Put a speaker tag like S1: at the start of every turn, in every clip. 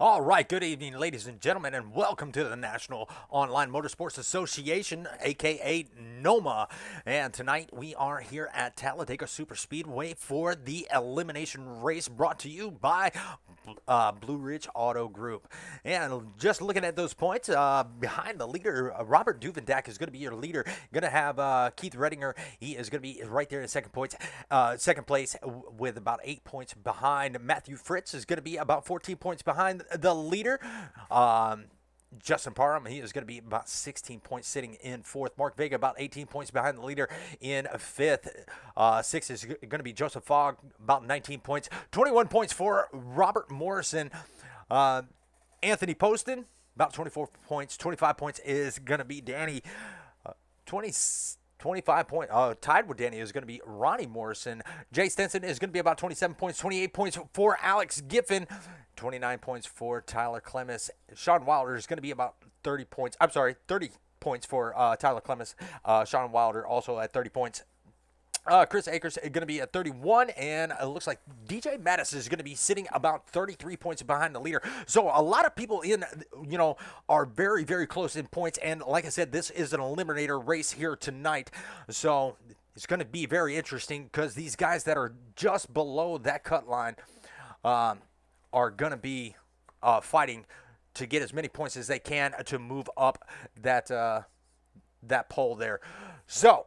S1: All right, good evening, ladies and gentlemen, and welcome to the National Online Motorsports Association, aka NOMA. And tonight we are here at Talladega SuperSpeedway for the elimination race brought to you by Blue Ridge Auto Group. And just looking at those points, behind the leader, Robert Duvendak is going to be your leader. Going to have Keith Redinger. He is going to be right there in second place with about 8 points behind. Matthew Fritz is going to be about 14 points behind the leader. Justin Parham, he is going to be about 16 points sitting in fourth. Mark Vega about 18 points behind the leader in fifth. Sixth is going to be Joseph Fogg, about 19 points. 21 points for Robert Morrison. Anthony Poston, about 24 points. 25 points is going to be Danny. 25 points. Tied with Danny is going to be Ronnie Morrison. Jay Stenson is going to be about 27 points. 28 points for Alex Giffen. 29 points for Tyler Clemens. Sean Wilder is going to be about 30 points. I'm sorry, 30 points for Tyler Clemens. Sean Wilder also at 30 points. Chris Akers is going to be at 31, and it looks like DJ Mattis is going to be sitting about 33 points behind the leader. So a lot of people are very, very close in points, and like I said, this is an eliminator race here tonight. So it's going to be very interesting because these guys that are just below that cut line are going to be fighting to get as many points as they can to move up that pole there. So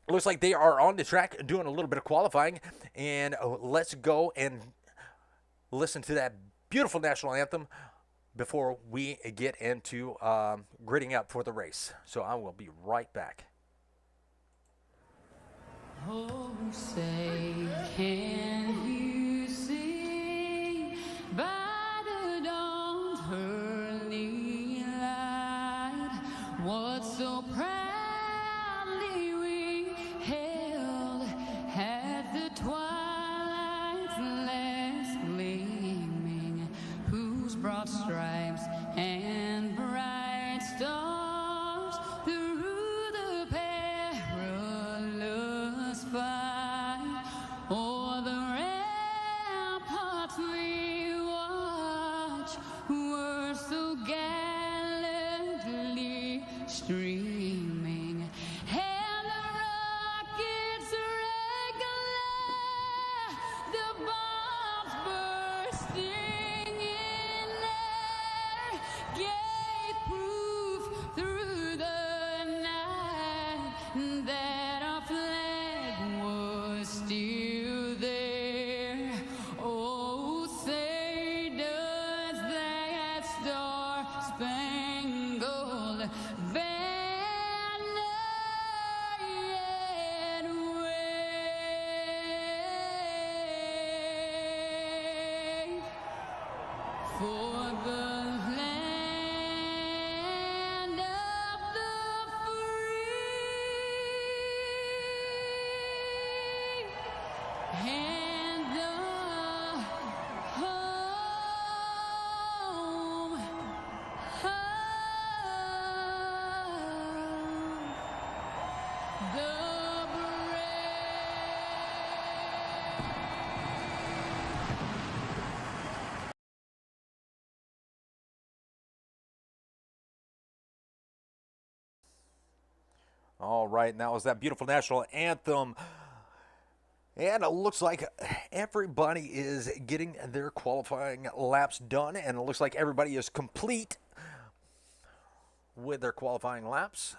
S1: looks like they are on the track doing a little bit of qualifying, and let's go and listen to that beautiful national anthem before we get into gridding up for the race. So I will be right back.
S2: Oh, say, can you see by the dawn's early light what so proudly we held at the twilight's last gleaming, whose broad stripes and bright stars through the perilous fight o'er the ramparts we watch were so gallantly streaming, and the rockets regular, the bombs bursting in air, gave proof through the night that our flag was still there. Oh, say does that star-spangled banner yet wave for the land of the free and the home of the brave.
S1: All right, and that was that beautiful national anthem. And it looks like everybody is getting their qualifying laps done, and it looks like everybody is complete with their qualifying laps.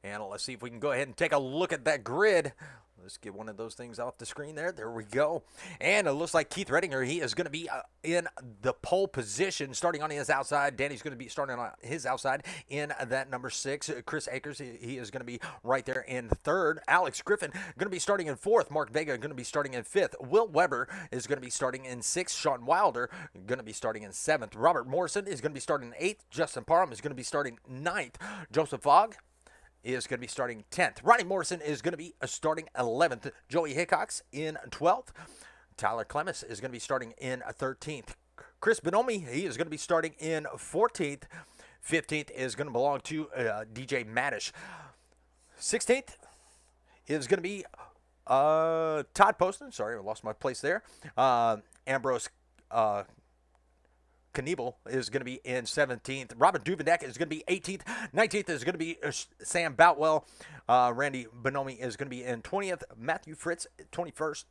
S1: And let's see if we can go ahead and take a look at that grid. Let's get one of those things off the screen there. There we go. And it looks like Keith Redinger, he is going to be in the pole position, starting on his outside. Danny's going to be starting on his outside in that number 6. Chris Akers, he is going to be right there in third. Alex Griffin going to be starting in fourth. Mark Vega going to be starting in fifth. Will Weber is going to be starting in sixth. Sean Wilder going to be starting in seventh. Robert Morrison is going to be starting in eighth. Justin Parham is going to be starting ninth. Joseph Fogg is going to be starting 10th. Ronnie Morrison is going to be starting 11th. Joey Hickox in 12th. Tyler Clemens is going to be starting in 13th. Chris Bonomi, he is going to be starting in 14th. 15th is going to belong to DJ Mattis. 16th is going to be Todd Poston, sorry, I lost my place there. Ambrose Knievel is going to be in 17th. Robert Duveneck is going to be 18th. 19th is going to be Sam Boutwell. Randy Bonomi is going to be in 20th. Matthew Fritz, 21st.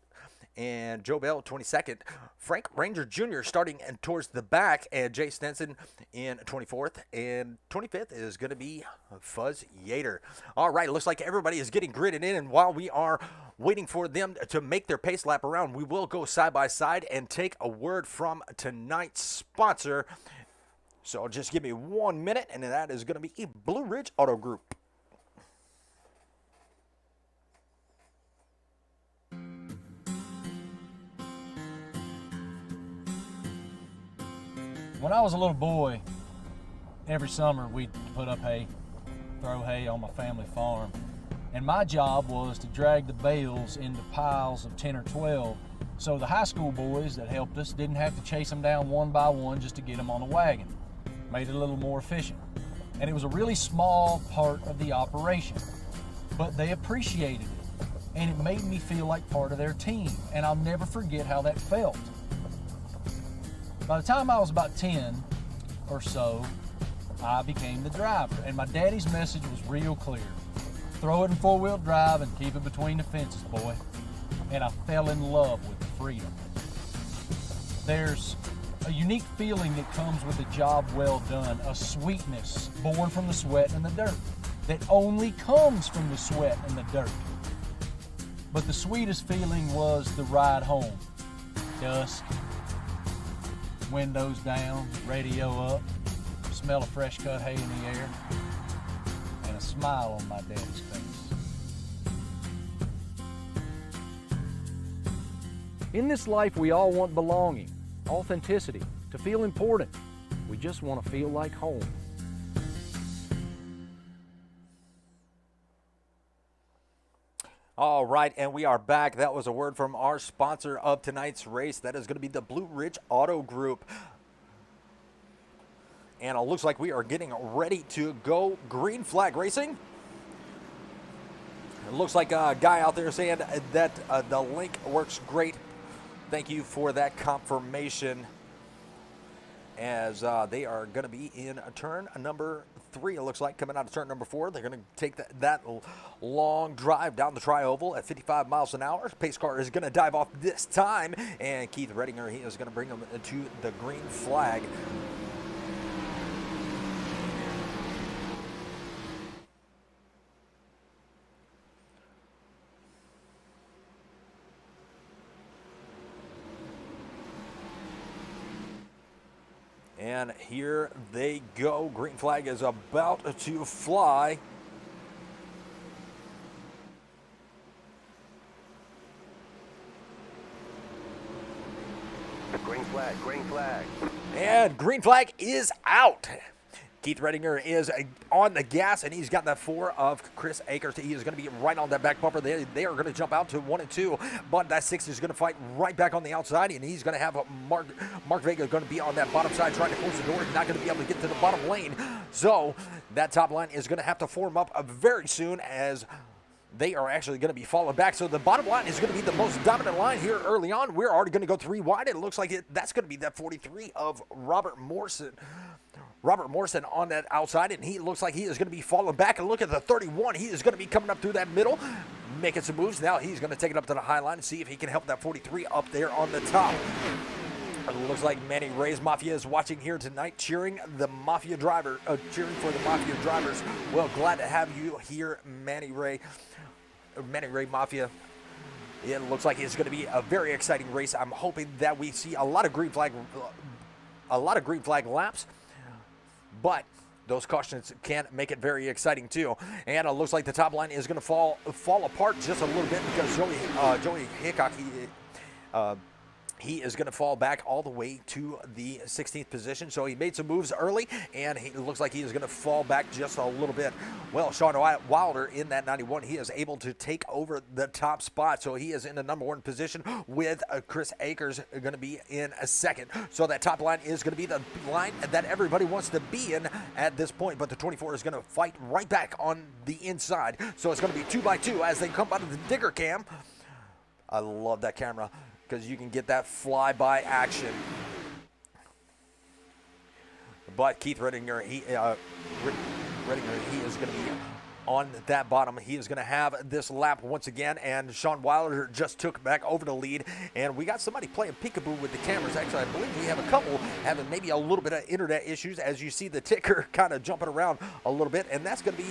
S1: And Joe Bell, 22nd. Frank Ranger Jr. starting towards the back, and Jay Stenson in 24th. And 25th is going to be Fuzz Yater. All right, looks like everybody is getting gridded in, and while we are waiting for them to make their pace lap around, we will go side by side and take a word from tonight's sponsor. So just give me 1 minute, and that is going to be Blue Ridge Auto Group.
S3: When I was a little boy, every summer we'd put up hay, throw hay on my family farm. And my job was to drag the bales into piles of 10 or 12 so the high school boys that helped us didn't have to chase them down one by one just to get them on the wagon. Made it a little more efficient. And it was a really small part of the operation, but they appreciated it. And it made me feel like part of their team. And I'll never forget how that felt. By the time I was about 10 or so, I became the driver, and my daddy's message was real clear. Throw it in four-wheel drive and keep it between the fences, boy. And I fell in love with the freedom. There's a unique feeling that comes with a job well done, a sweetness born from the sweat and the dirt that only comes from the sweat and the dirt. But the sweetest feeling was the ride home. Dusk, windows down, radio up, smell of fresh cut hay in the air, and a smile on my daddy's face. In this life, we all want belonging, authenticity, to feel important. We just want to feel like home.
S1: All right, and we are back. That was a word from our sponsor of tonight's race. That is going to be the Blue Ridge Auto Group. And it looks like we are getting ready to go green flag racing. It looks like a guy out there saying that the link works great. Thank you for that confirmation. As they are going to be in turn number 3, it looks like, coming out of turn number 4. They're going to take that long drive down the tri-oval at 55 miles an hour. Pace car is going to dive off this time, and Keith Redinger, he is going to bring them to the green flag. And here they go. Green flag is about to fly.
S4: Green flag, green flag.
S1: And green flag is out. Keith Redinger is on the gas, and he's got the 4 of Chris Akers. He is going to be right on that back bumper. They are going to jump out to 1 and 2, but that 6 is going to fight right back on the outside, and he's going to have Mark Vega going to be on that bottom side trying to close the door. He's not going to be able to get to the bottom lane. So that top line is going to have to form up very soon, as they are actually going to be falling back. So the bottom line is going to be the most dominant line here early on. We're already going to go 3 wide. It looks like that's going to be that 43 of Robert Morrison. Robert Morrison on that outside, and he looks like he is going to be falling back. And look at the 31. He is going to be coming up through that middle, making some moves. Now he's going to take it up to the high line and see if he can help that 43 up there on the top. It looks like Manny Ray's Mafia is watching here tonight, cheering the Mafia driver, cheering for the Mafia drivers. Well, glad to have you here, Manny Ray. Manny Ray Mafia. It looks like it's going to be a very exciting race. I'm hoping that we see a lot of green flag laps. But those cautions can make it very exciting too. And it looks like the top line is going to fall apart just a little bit, because Joey Hickok, he is going to fall back all the way to the 16th position. So he made some moves early, and it looks like he is going to fall back just a little bit. Well, Sean Wilder in that 91, he is able to take over the top spot. So he is in the number 1 position, with Chris Akers going to be in a second. So that top line is going to be the line that everybody wants to be in at this point. But the 24 is going to fight right back on the inside. So it's going to be 2 by 2 as they come out of the digger cam. I love that camera because you can get that flyby action. But Keith Rittinger, he is going to be on that bottom. He is going to have this lap once again, and Sean Wilder just took back over the lead, and we got somebody playing peekaboo with the cameras. Actually, I believe we have a couple having maybe a little bit of internet issues, as you see the ticker kind of jumping around a little bit, and that's going to be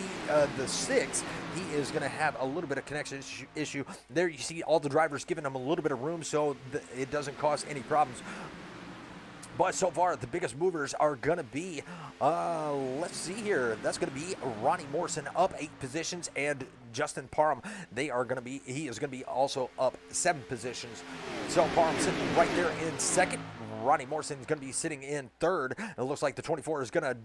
S1: the 6. He is going to have a little bit of connection issue. There you see all the drivers giving him a little bit of room so it doesn't cause any problems. But so far, the biggest movers are going to be, let's see here. That's going to be Ronnie Morrison up 8 positions, and Justin Parham, he is going to be also up 7 positions. So Parham sitting right there in second. Ronnie Morrison is going to be sitting in third. It looks like the 24 is going to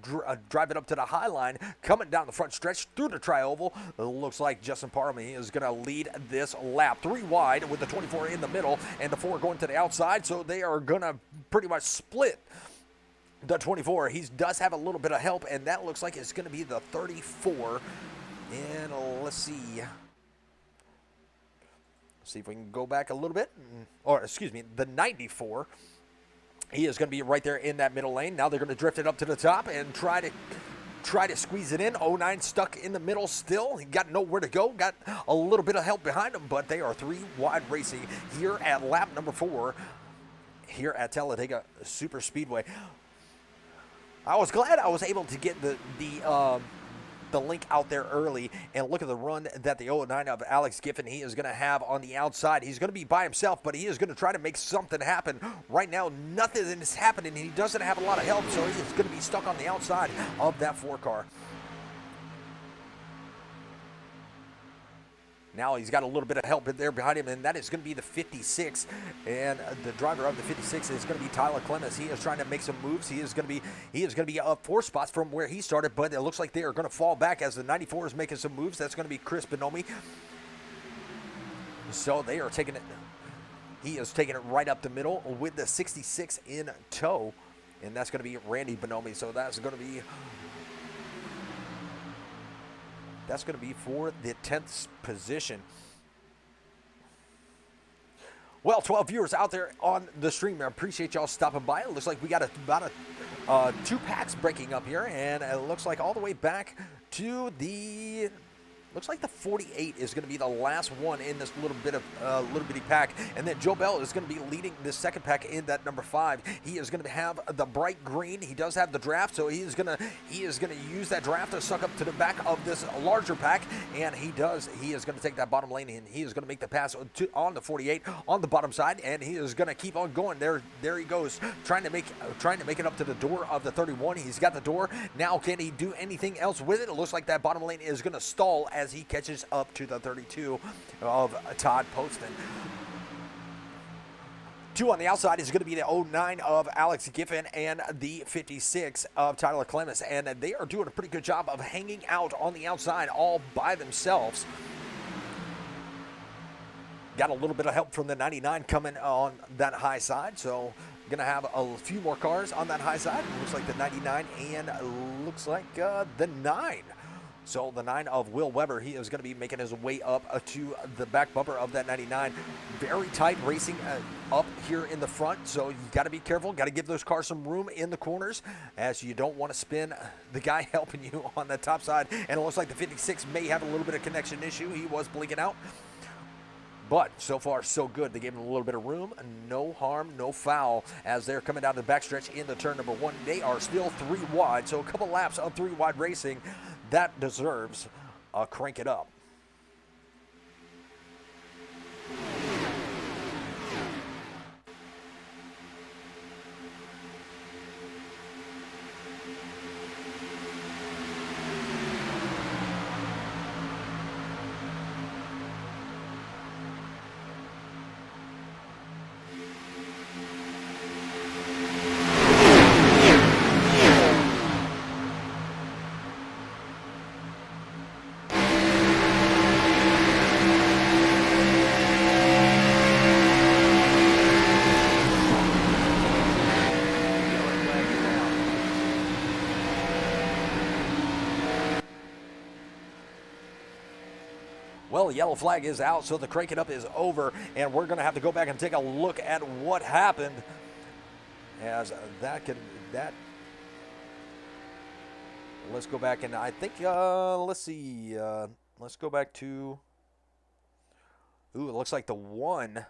S1: drive it up to the high line, coming down the front stretch through the tri-oval. It looks like Justin Parham is going to lead this lap. 3 wide with the 24 in the middle and the 4 going to the outside, so they are going to pretty much split the 24. He does have a little bit of help, and that looks like it's going to be the 34. And let's see. See if we can go back a little bit. Or, excuse me, the 94. He is going to be right there in that middle lane. Now they're going to drift it up to the top and try to squeeze it in. 09 stuck in the middle still. He got nowhere to go. Got a little bit of help behind him, but they are 3 wide racing here at lap number 4 here at Talladega SuperSpeedway. I was glad I was able to get the link out there early and look at the run that the 09 of Alex Giffen he is going to have on the outside. He's going to be by himself, but he is going to try to make something happen. Right now, nothing is happening. He doesn't have a lot of help, so he is going to be stuck on the outside of that 4 car. Now he's got a little bit of help in there behind him, and that is going to be the 56. And the driver of the 56 is going to be Tyler Clemens. He is trying to make some moves. He is going to be up 4 spots from where he started, but it looks like they are going to fall back as the 94 is making some moves. That's going to be Chris Bonomi. So they are taking it. He is taking it right up the middle with the 66 in tow, and that's going to be Randy Bonomi. So that's going to be. That's going to be for the 10th position. Well, 12 viewers out there on the stream, I appreciate y'all stopping by. It looks like we got about 2 packs breaking up here, and it looks like all the way back to the... Looks like the 48 is going to be the last one in this little bitty pack, and then Joe Bell is going to be leading this second pack in that number 5. He is going to have the bright green. He does have the draft, so he is going to use that draft to suck up to the back of this larger pack, and he is going to take that bottom lane, and he is going to make the pass on the 48 on the bottom side, and he is going to keep on going. There he goes, trying to make it up to the door of the 31. He's got the door. Now can he do anything else with it? It looks like that bottom lane is going to stall as he catches up to the 32 of Todd Poston. 2 on the outside is going to be the 09 of Alex Giffen and the 56 of Tyler Clemens, and they are doing a pretty good job of hanging out on the outside all by themselves. Got a little bit of help from the 99 coming on that high side, so going to have a few more cars on that high side. Looks like the 99 and looks like the 9. So the 9 of Will Weber, he is going to be making his way up to the back bumper of that 99. Very tight racing up here in the front, so you got to be careful. Got to give those cars some room in the corners, as you don't want to spin the guy helping you on the top side. And it looks like the 56 may have a little bit of connection issue. He was blinking out. But so far, so good. They gave him a little bit of room. No harm, no foul. As they're coming down the backstretch into turn number 1, they are still 3 wide. So a couple laps of 3 wide racing. That deserves a crank it up. Well, yellow flag is out, so the crank it up is over, and we're going to have to go back and take a look at what happened. As that let's go back, and I think let's see, let's go back to, it looks like the 1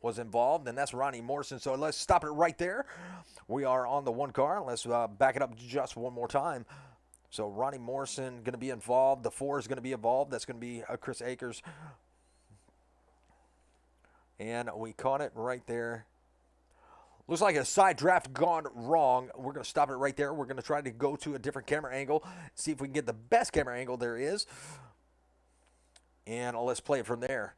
S1: was involved, and that's Ronnie Morrison. So let's stop it right there. We are on the 1 car. Let's back it up just one more time. So Ronnie Morrison going to be involved. The 4 is going to be involved. That's going to be Chris Akers. And we caught it right there. Looks like a side draft gone wrong. We're going to stop it right there. We're going to try to go to a different camera angle, see if we can get the best camera angle there is. And let's play it from there.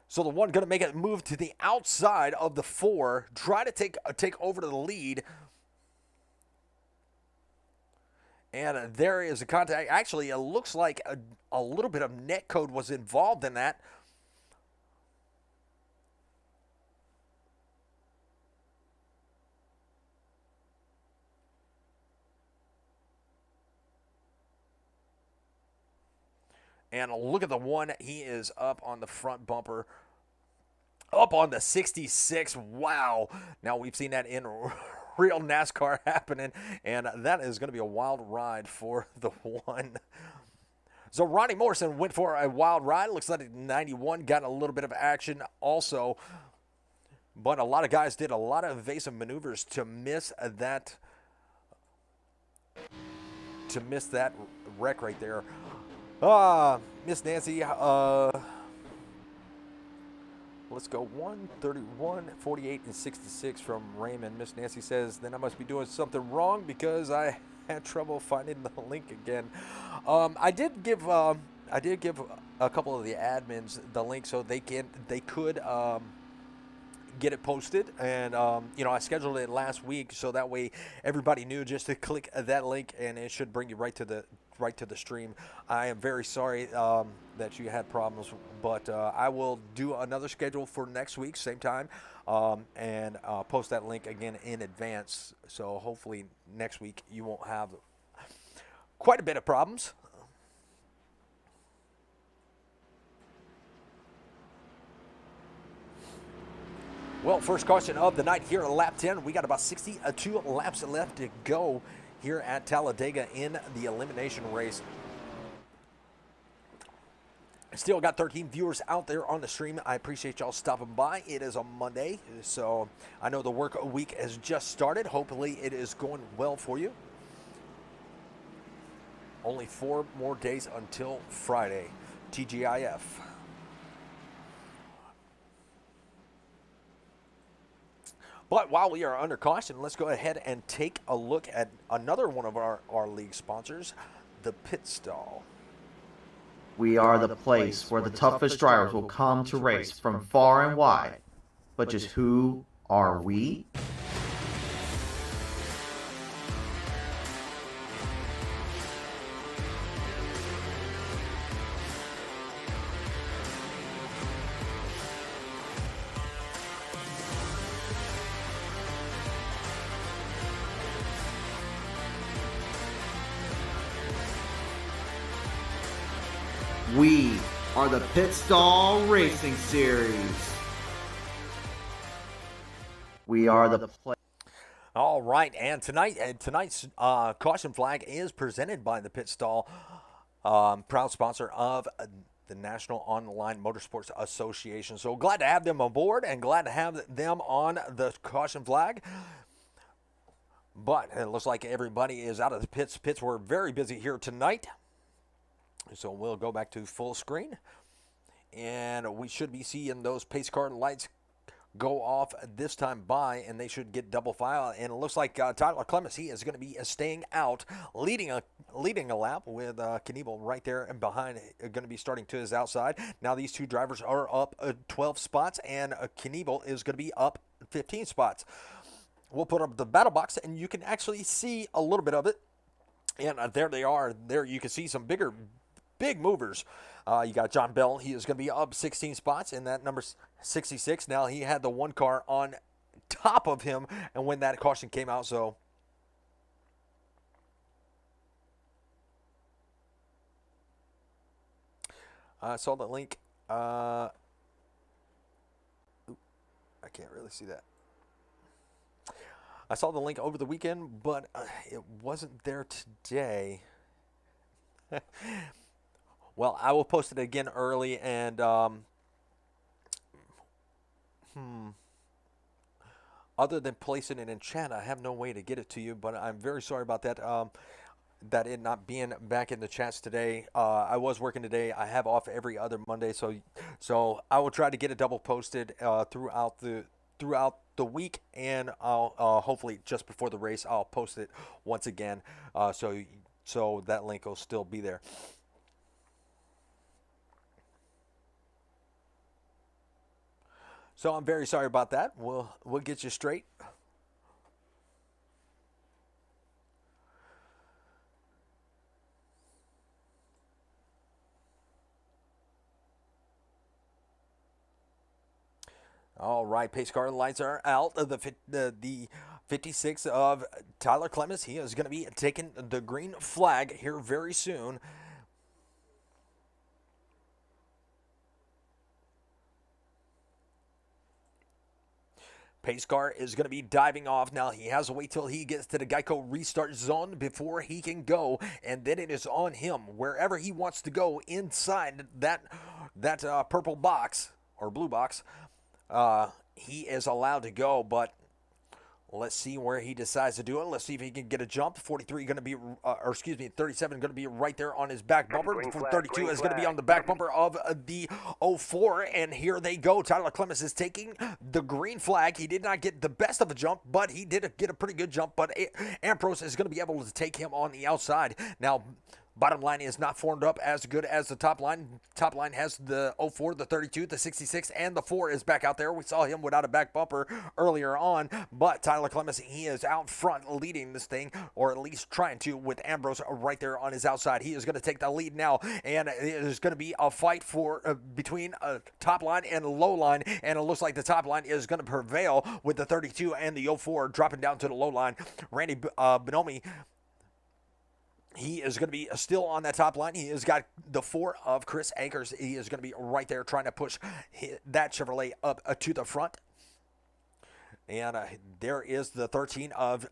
S1: So the 1 going to make it move to the outside of the 4, try to take over the lead. And there is a contact. Actually, it looks like a little bit of net code was involved in that. And look at the 1. He is up on the front bumper. Up on the 66. Wow. Now we've seen that in real NASCAR happening. And that is going to be a wild ride for the 1. So Ronnie Morrison went for a wild ride. Looks like 91 got a little bit of action also. But a lot of guys did a lot of evasive maneuvers to miss that wreck right there. Miss Nancy, let's go 131, 48, and 66 from Raymond. Miss Nancy says, then I must be doing something wrong because I had trouble finding the link again. I did give a couple of the admins the link so they could get it posted, and I scheduled it last week so that way everybody knew just to click that link and it should bring you right to the stream. I am very sorry that you had problems, but I will do another schedule for next week, same time, and post that link again in advance. So hopefully next week you won't have quite a bit of problems. Well, first caution of the night here at lap 10. We got about 62 laps left to go here at Talladega in the elimination race. Still got 13 viewers out there on the stream. I appreciate y'all stopping by. It is a Monday, so I know the work week has just started. Hopefully it is going well for you. Only 4 more days until Friday. TGIF. But while we are under caution, let's go ahead and take a look at another one of our league sponsors, the Pit Stall.
S4: We are the place where the toughest drivers will come to race from far and wide. But just who are we? We are the Pit Stall Racing Series. We are the place.
S1: All right, and tonight's caution flag is presented by the Pit Stall, proud sponsor of the National Online Motorsports Association. So glad to have them aboard and glad to have them on the caution flag. But it looks like everybody is out of the pits. Pits were very busy here tonight. So we'll go back to full screen. And we should be seeing those pace car lights go off this time by, and they should get double file. And it looks like Tyler Clemens, he is going to be staying out, leading a lap with Knievel right there and behind, going to be starting to his outside. Now these two drivers are up 12 spots, and Knievel is going to be up 15 spots. We'll put up the battle box, and you can actually see a little bit of it. And there they are. There you can see some big movers. You got John Bell. He is going to be up 16 spots in that number 66. Now he had the one car on top of him, and when that caution came out, so I saw the link. I can't really see that. I saw the link over the weekend, but it wasn't there today. Well, I will post it again early, and other than placing it in chat, I have no way to get it to you, but I'm very sorry about that. That it not being back in the chats today. I was working today. I have off every other Monday, so I will try to get it double posted throughout the week, and I'll hopefully just before the race I'll post it once again, so that link will still be there. So I'm very sorry about that. We'll get you straight. All right, pace car lights are out. The 56 of Tyler Clemens. He is going to be taking the green flag here very soon. Pace car is going to be diving off now. He has to wait till he gets to the Geico restart zone before he can go, and then it is on him wherever he wants to go inside that purple box or blue box. He is allowed to go, but let's see where he decides to do it. Let's see if he can get a jump. 43 going to be, 37 going to be right there on his back bumper. 32 is going to be on the back bumper of the 04, and here they go. Tyler Clemens is taking the green flag. He did not get the best of a jump, but he did get a pretty good jump, but Ambrose is going to be able to take him on the outside. Now, bottom line is not formed up as good as the top line. Top line has the 04, the 32, the 66, and the 4 is back out there. We saw him without a back bumper earlier on, but Tyler Clemens, he is out front leading this thing, or at least trying to, with Ambrose right there on his outside. He is going to take the lead now, and it is going to be a fight for between top line and low line, and it looks like the top line is going to prevail with the 32 and the 04 dropping down to the low line. Randy Bonomi, he is going to be still on that top line. He has got the 4 of Chris Akers. He is going to be right there trying to push that Chevrolet up to the front. And there is the 13 of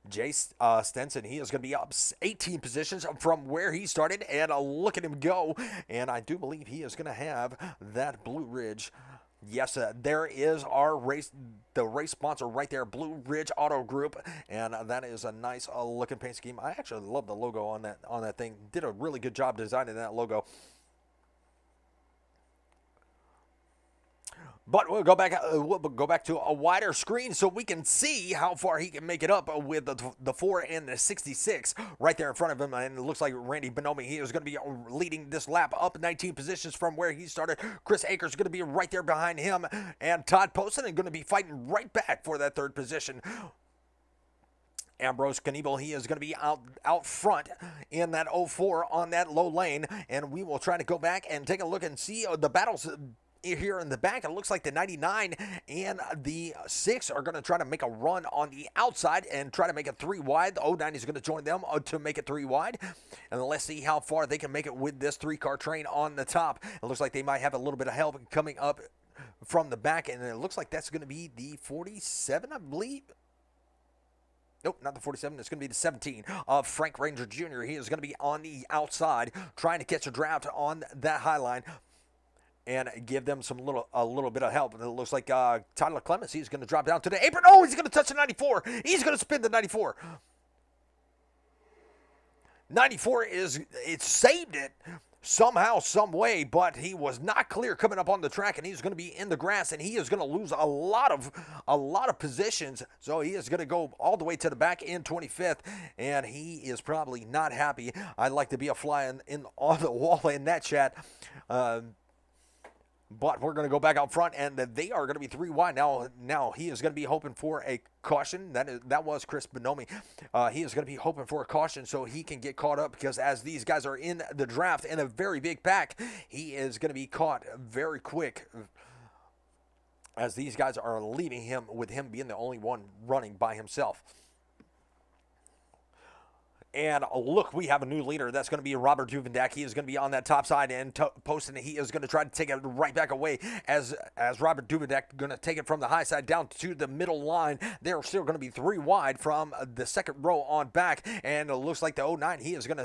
S1: Jay Stenson. He is going to be up 18 positions from where he started. And look at him go. And I do believe he is going to have that Blue Ridge. Yes, there is our race, the race sponsor right there, Blue Ridge Auto Group, and that is a nice looking paint scheme. I actually love the logo on that thing. Did a really good job designing that logo. But we'll go back to a wider screen so we can see how far he can make it up with the 4 and the 66 right there in front of him. And it looks like Randy Bonomi, he is going to be leading this lap up 19 positions from where he started. Chris Akers is going to be right there behind him. And Todd Poston is going to be fighting right back for that 3rd position. Ambrose Knievel, he is going to be out front in that 04 on that low lane. And we will try to go back and take a look and see the battles here in the back. It looks like the 99 and the 6 are going to try to make a run on the outside and try to make it 3 wide. The 09 is going to join them to make it 3 wide. And let's see how far they can make it with this 3-car train on the top. It looks like they might have a little bit of help coming up from the back, and it looks like that's going to be the 47, I believe. Nope, not the 47. It's going to be the 17 of Frank Ranger Jr. He is going to be on the outside trying to catch a draft on that high line and give them a little bit of help. And it looks like Tyler Clemens, he's going to drop down to the apron. Oh, he's going to touch the 94. He's going to spin the 94. 94 it saved it somehow, some way, but he was not clear coming up on the track, and he's going to be in the grass, and he is going to lose a lot of positions. So he is going to go all the way to the back in 25th, and he is probably not happy. I'd like to be a fly on the wall in that chat. But we're going to go back out front, and they are going to be 3 wide. Now he is going to be hoping for a caution. That was Chris Bonomi. He is going to be hoping for a caution so he can get caught up, because as these guys are in the draft in a very big pack, he is going to be caught very quick as these guys are leaving him with him being the only one running by himself. And look, we have a new leader. That's going to be Robert Duvendak. He is going to be on that top side and posting. He is going to try to take it right back away as Robert Duvendak going to take it from the high side down to the middle line. They're still going to be 3 wide from the second row on back. And it looks like the 09, he is going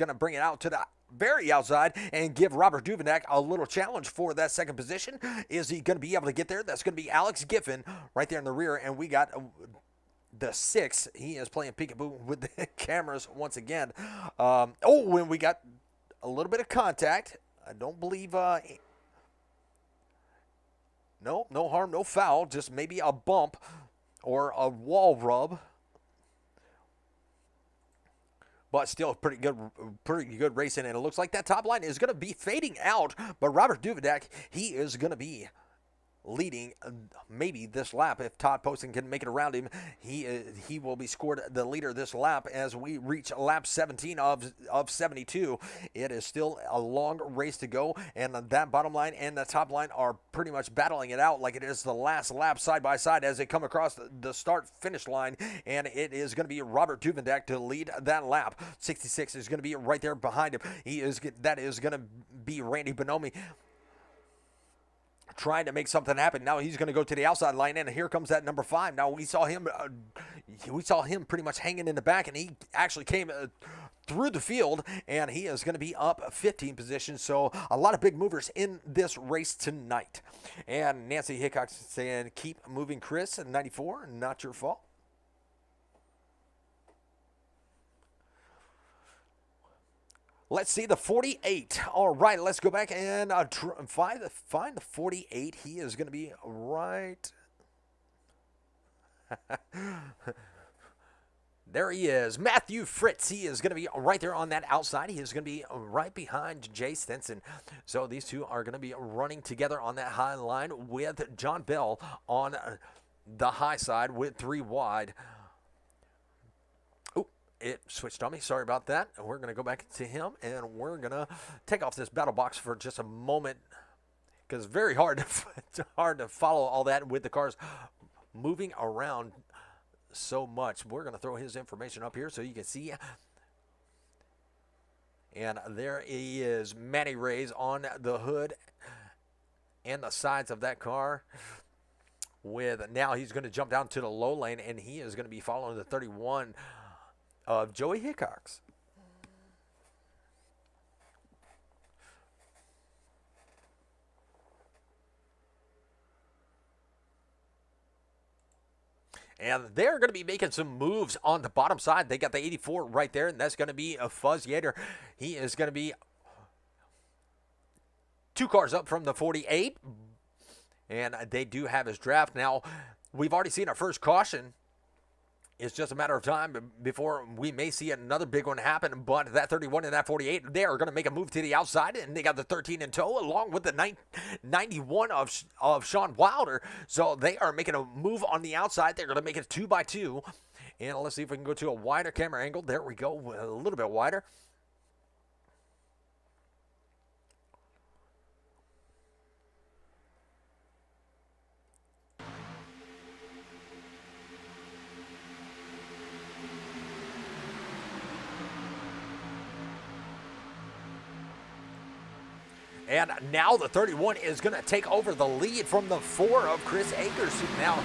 S1: to bring it out to the very outside and give Robert Duvendak a little challenge for that second position. Is he going to be able to get there? That's going to be Alex Giffen right there in the rear. And we got the 6, he is playing peekaboo with the cameras once again. When we got a little bit of contact, I don't believe, no harm, no foul, just maybe a bump or a wall rub. But still pretty good racing, and it looks like that top line is going to be fading out. But Robert Duvendak, he is going to be leading maybe this lap. If Todd Poston can make it around him, he will be scored the leader this lap as we reach lap 17 of 72. It is still a long race to go, and that bottom line and the top line are pretty much battling it out like it is the last lap side by side as they come across the start finish line. And it is going to be Robert Duvendak to lead that lap. 66 is going to be right there behind him. That is going to be Randy Bonomi trying to make something happen. Now he's going to go to the outside line, and here comes that number 5. Now we saw him pretty much hanging in the back, and he actually came through the field, and he is going to be up 15 positions. So a lot of big movers in this race tonight. And Nancy Hickok saying, "Keep moving, Chris." 94, not your fault. Let's see the 48. All right, let's go back and find the 48. He is going to be right. There he is, Matthew Fritz. He is going to be right there on that outside. He is going to be right behind Jay Stenson. So these two are going to be running together on that high line with John Bell on the high side with 3 wide. It switched on me. Sorry about that. We're going to go back to him, and we're going to take off this battle box for just a moment because it's very hard to follow all that with the cars moving around so much. We're going to throw his information up here so you can see. And there he is, Manny Reyes on the hood and the sides of that car. Now he's going to jump down to the low lane, and he is going to be following the 31 of Joey Hickox. And they're going to be making some moves on the bottom side. They got the 84 right there, and that's going to be a Fuzz Yater. He is going to be 2 cars up from the 48, and they do have his draft. Now, we've already seen our first caution. It's just a matter of time before we may see another big one happen. But that 31 and that 48, they are going to make a move to the outside. And they got the 13 in tow along with the 91 of Sean Wilder. So they are making a move on the outside. They're going to make it 2x2. And let's see if we can go to a wider camera angle. There we go, a little bit wider. And now the 31 is going to take over the lead from the 4 of Chris Akers. Now,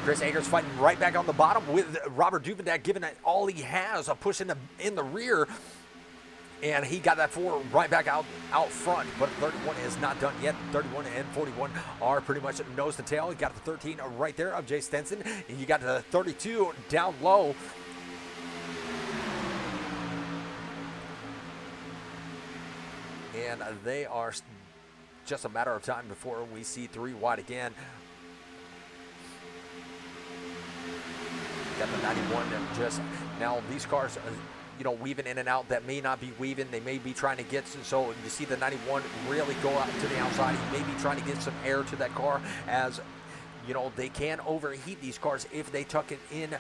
S1: Chris Akers fighting right back on the bottom with Robert Duvendak giving it all he has, a push in the rear. And he got that 4 right back out front. But 31 is not done yet. 31 and 41 are pretty much nose to tail. You got the 13 right there of Jay Stenson. You got the 32 down low. And they are just a matter of time before we see 3 wide again. Got the 91 just now. These cars, weaving in and out that may not be weaving. They may be trying to get, so you see the 91 really go out to the outside. He may be trying to get some air to that car, as they can overheat these cars if they tuck it in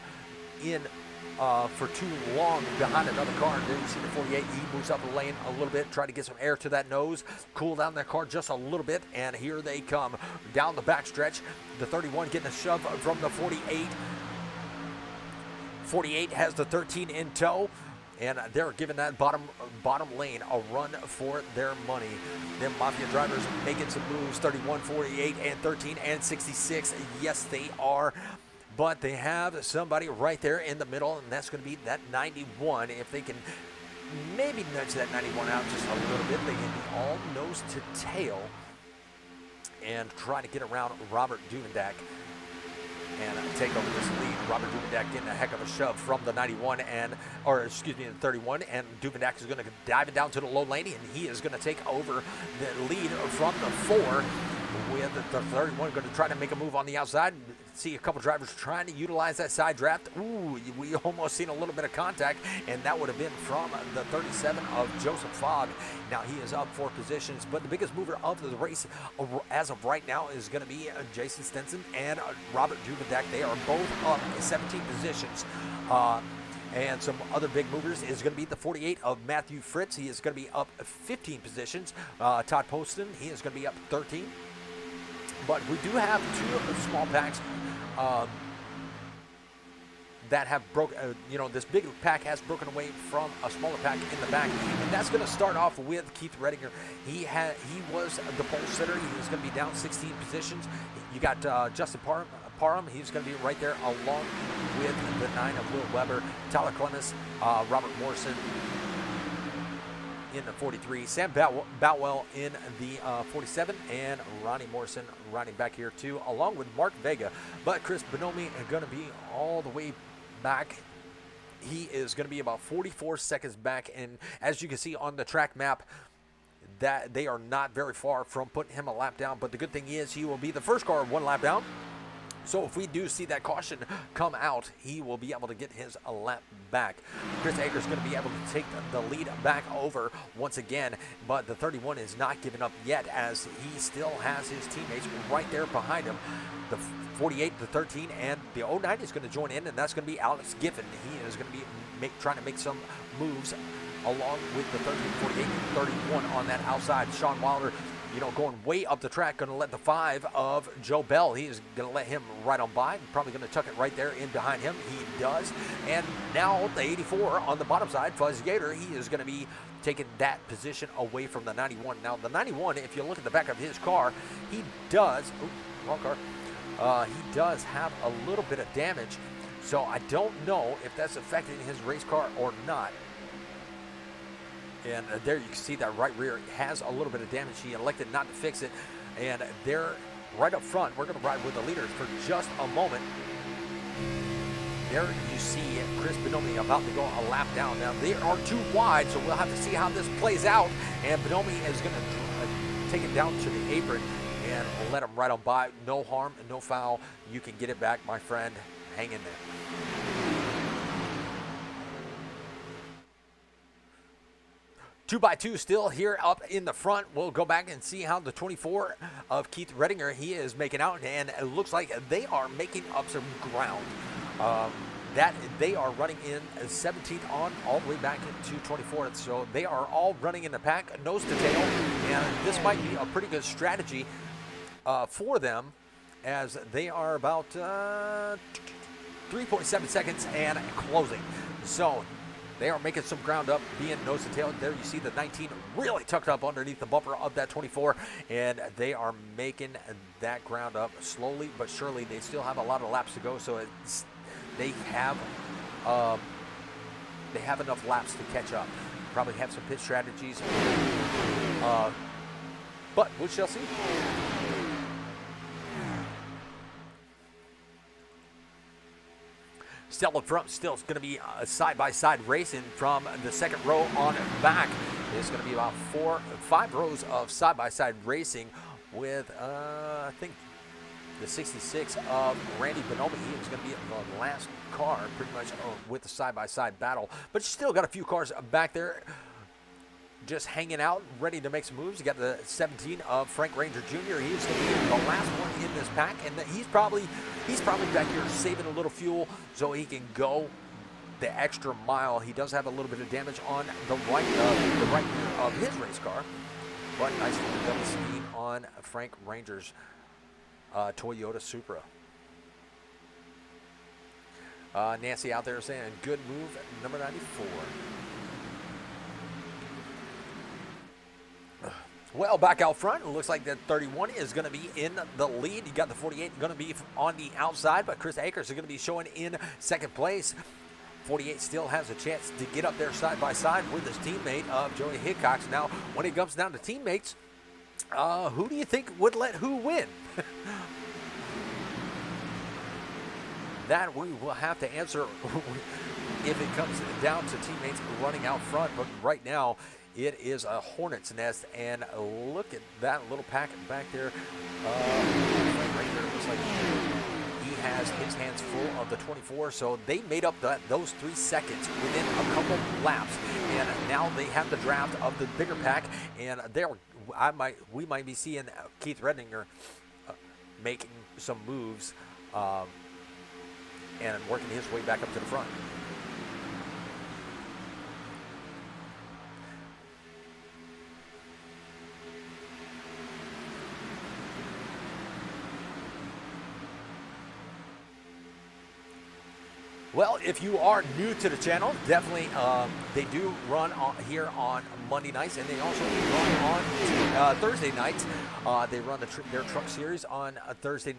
S1: for too long behind another car. And then you see the 48, he moves up the lane a little bit, try to get some air to that nose, cool down that car just a little bit, and here they come down the backstretch. The 31 getting a shove from the 48. 48 has the 13 in tow, and they're giving that bottom lane a run for their money. Them Mafia drivers making some moves, 31, 48, and 13, and 66. Yes, they are. But they have somebody right there in the middle, and that's going to be that 91. If they can maybe nudge that 91 out just a little bit, they can be all nose to tail and try to get around Robert Duvendak and take over this lead. Robert Duvendak getting a heck of a shove from the 91 the 31, and Duvendak is going to dive it down to the low lane, and he is going to take over the lead from the 4. With the 31 going to try to make a move on the outside. See a couple drivers trying to utilize that side draft. Ooh, we almost seen a little bit of contact, and that would have been from the 37 of Joseph Fogg. Now he is up 4 positions, but the biggest mover of the race as of right now is going to be Jason Stenson and Robert Duvendak. They are both up 17 positions. And some other big movers is going to be the 48 of Matthew Fritz. He is going to be up 15 positions. Todd Poston, he is going to be up 13. But we do have 2 small packs that have broken, this big pack has broken away from a smaller pack in the back. And that's going to start off with Keith Redinger. He was the pole sitter. He was going to be down 16 positions. You got Justin Parham. He's going to be right there along with the 9 of Will Weber, Tyler Clemens, Robert Morrison in the 43, Sam Boutwell in the 47, and Ronnie Morrison riding back here too, along with Mark Vega. But Chris Bonomi is going to be all the way back. He is going to be about 44 seconds back, and as you can see on the track map, that they are not very far from putting him a lap down. But the good thing is he will be the first car 1 lap down. So if we do see that caution come out, he will be able to get his lap back. Chris Akers is going to be able to take the lead back over once again, but the 31 is not giving up yet, as he still has his teammates right there behind him. The 48, the 13, and the 09 is going to join in, and that's going to be Alex Giffen. He is going to be trying to make some moves along with the 13, 48, and 31 on that outside. Sean Wilder, going way up the track, going to let the 5 of Joe Bell. He is going to let him right on by. Probably going to tuck it right there in behind him. He does. And now the 84 on the bottom side, Fuzz Gator, he is going to be taking that position away from the 91. Now the 91, if you look at the back of his car, he does, wrong car, he does have a little bit of damage. So I don't know if that's affecting his race car or not. And there you can see that right rear has a little bit of damage. He elected not to fix it. And they're right up front. We're going to ride with the leaders for just a moment. There you see Chris Bonomi about to go a lap down. Now they are too wide, so we'll have to see how this plays out. And Bonomi is going to take it down to the apron and let him right on by. No harm, no foul. You can get it back, my friend. Hang in there. 2x2 still here up in the front. We'll go back and see how the 24 of Keith Redinger, he is making out, and it looks like they are making up some ground. That they are running in 17th on all the way back to 24th, so they are all running in the pack, nose to tail, and this might be a pretty good strategy for them, as they are about 3.7 seconds and closing. So they are making some ground up, being nose to tail. There you see the 19 really tucked up underneath the bumper of that 24, and they are making that ground up slowly but surely. They still have a lot of laps to go, so they have enough laps to catch up. Probably have some pit strategies, but we shall see. Still up front, still it's going to be side-by-side racing from the second row on back. It's going to be about 5 rows of side-by-side racing with, I think, the 66 of Randy Bonomi. He is going to be the last car pretty much with the side-by-side battle. But you still got a few cars back there just hanging out, ready to make some moves. You got the 17 of Frank Ranger Jr. He's going to be the last one in this pack, and he's probably back here saving a little fuel so he can go the extra mile. He does have a little bit of damage on the right rear of his race car, but nice little double speed on Frank Ranger's Toyota Supra. Nancy out there saying, good move, number 94. Well, back out front, it looks like that 31 is going to be in the lead. You got the 48 going to be on the outside, but Chris Akers is going to be showing in second place. 48 still has a chance to get up there side by side with his teammate of Joey Hickox. Now, when it comes down to teammates, who do you think would let who win? That we will have to answer if it comes down to teammates running out front. But right now, it is a hornet's nest, and look at that little packet back there. Right there, it looks like he has his hands full of the 24, so they made up those 3 seconds within a couple laps, and now they have the draft of the bigger pack, and we might be seeing Keith Reddinger making some moves and working his way back up to the front. Well, if you are new to the channel, definitely they do run here on Monday nights, and they also run on Thursday nights. They run their truck series on Thursday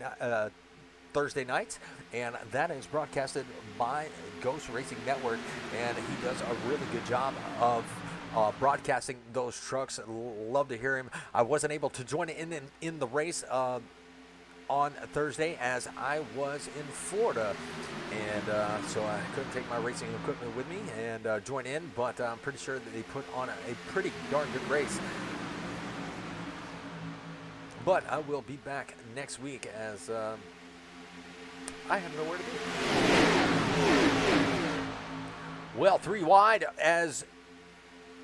S1: nights, and that is broadcasted by Ghost Racing Network, and he does a really good job of broadcasting those trucks. Love to hear him. I wasn't able to join in the race on Thursday as I was in Florida, and so I couldn't take my racing equipment with me and join in, but I'm pretty sure that they put on a pretty darn good race. But I will be back next week as I have nowhere to be. Well, 3 wide as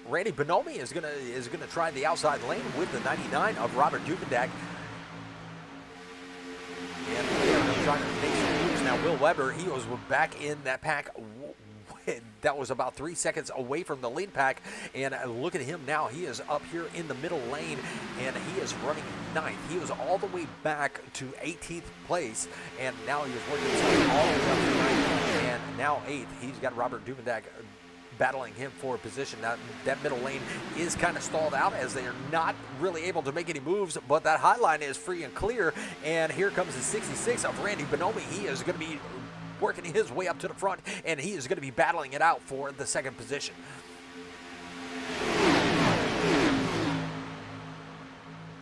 S1: Randy Bonomi is gonna try the outside lane with the 99 of Robert Duvendak. And they're trying to make some moves now. Will Weber, he was back in that pack. That was about 3 seconds away from the lead pack. And look at him now. He is up here in the middle lane, and he is running 9th. He was all the way back to 18th place, and now he is working his way all the way up to 9th. And now 8th. He's got Robert Duvendak battling him for a position. Now, that middle lane is kind of stalled out as they are not really able to make any moves, but that high line is free and clear. And here comes the 66 of Randy Bonomi. He is going to be working his way up to the front, and he is going to be battling it out for the second position.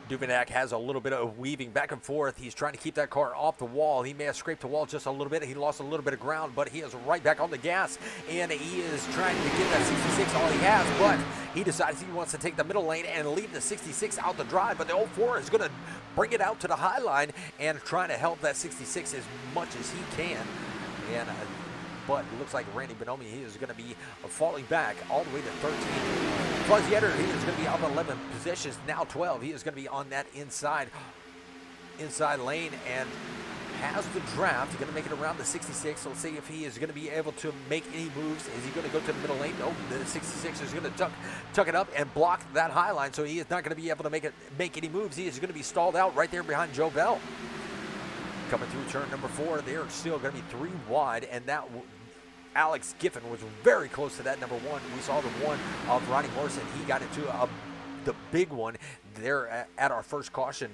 S1: Duvendak has a little bit of weaving back and forth. He's trying to keep that car off the wall. He may have scraped the wall just a little bit. He lost a little bit of ground, but he is right back on the gas, and he is trying to get that 66 all he has, but he decides he wants to take the middle lane and leave the 66 out to drive, but the 04 is going to bring it out to the high line and trying to help that 66 as much as he can. And but it looks like Randy Bonomi, he is going to be falling back all the way to 13. Fuzzy Etter, he is going to be up 11 positions, now 12. He is going to be on that inside lane and has the draft. He's going to make it around the 66. Let's see if he is going to be able to make any moves. Is he going to go to the middle lane? No, the 66 is going to tuck it up and block that high line, so he is not going to be able to make any moves. He is going to be stalled out right there behind Joe Bell. Coming through turn number 4, they're still going to be 3 wide, and that Alex Giffen was very close to that number 1. We saw the one of Ronnie Morrison. He got into the big one there at our first caution,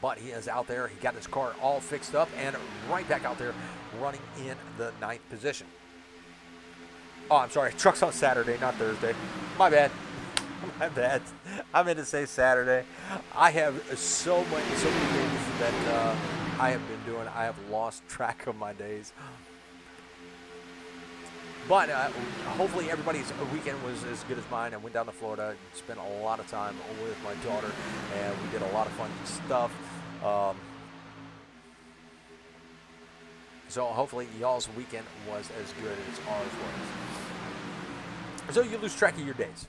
S1: but he is out there. He got his car all fixed up and right back out there running in the 9th position. Oh, I'm sorry. Truck's on Saturday, not Thursday. My bad. My bad. I meant to say Saturday. I have so many things that I have been doing. I have lost track of my days. But hopefully everybody's weekend was as good as mine. I went down to Florida, spent a lot of time with my daughter, and we did a lot of fun stuff. So hopefully y'all's weekend was as good as ours was. So you lose track of your days.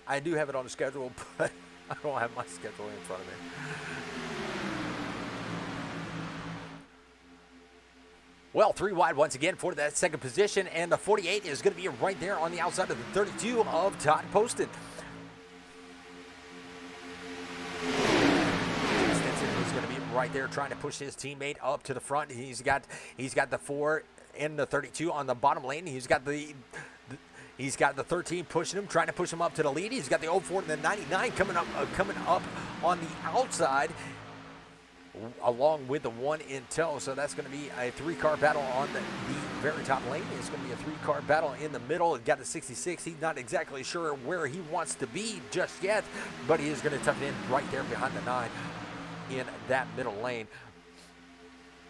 S1: I do have it on the schedule, but I don't have my schedule in front of me. Well, 3 wide once again for that second position, and the 48 is going to be right there on the outside of the 32 of Todd Poston. Stinson is going to be right there trying to push his teammate up to the front. He's got the 4, in the 32 on the bottom lane. He's got the 13 pushing him, trying to push him up to the lead. He's got the 04 and the 99 coming up on the outside, along with the one in tow. So that's going to be a 3-car battle on the very top lane. It's going to be a 3-car battle in the middle. He's got the 66. He's not exactly sure where he wants to be just yet, but he is going to tuck it in right there behind the 9 in that middle lane.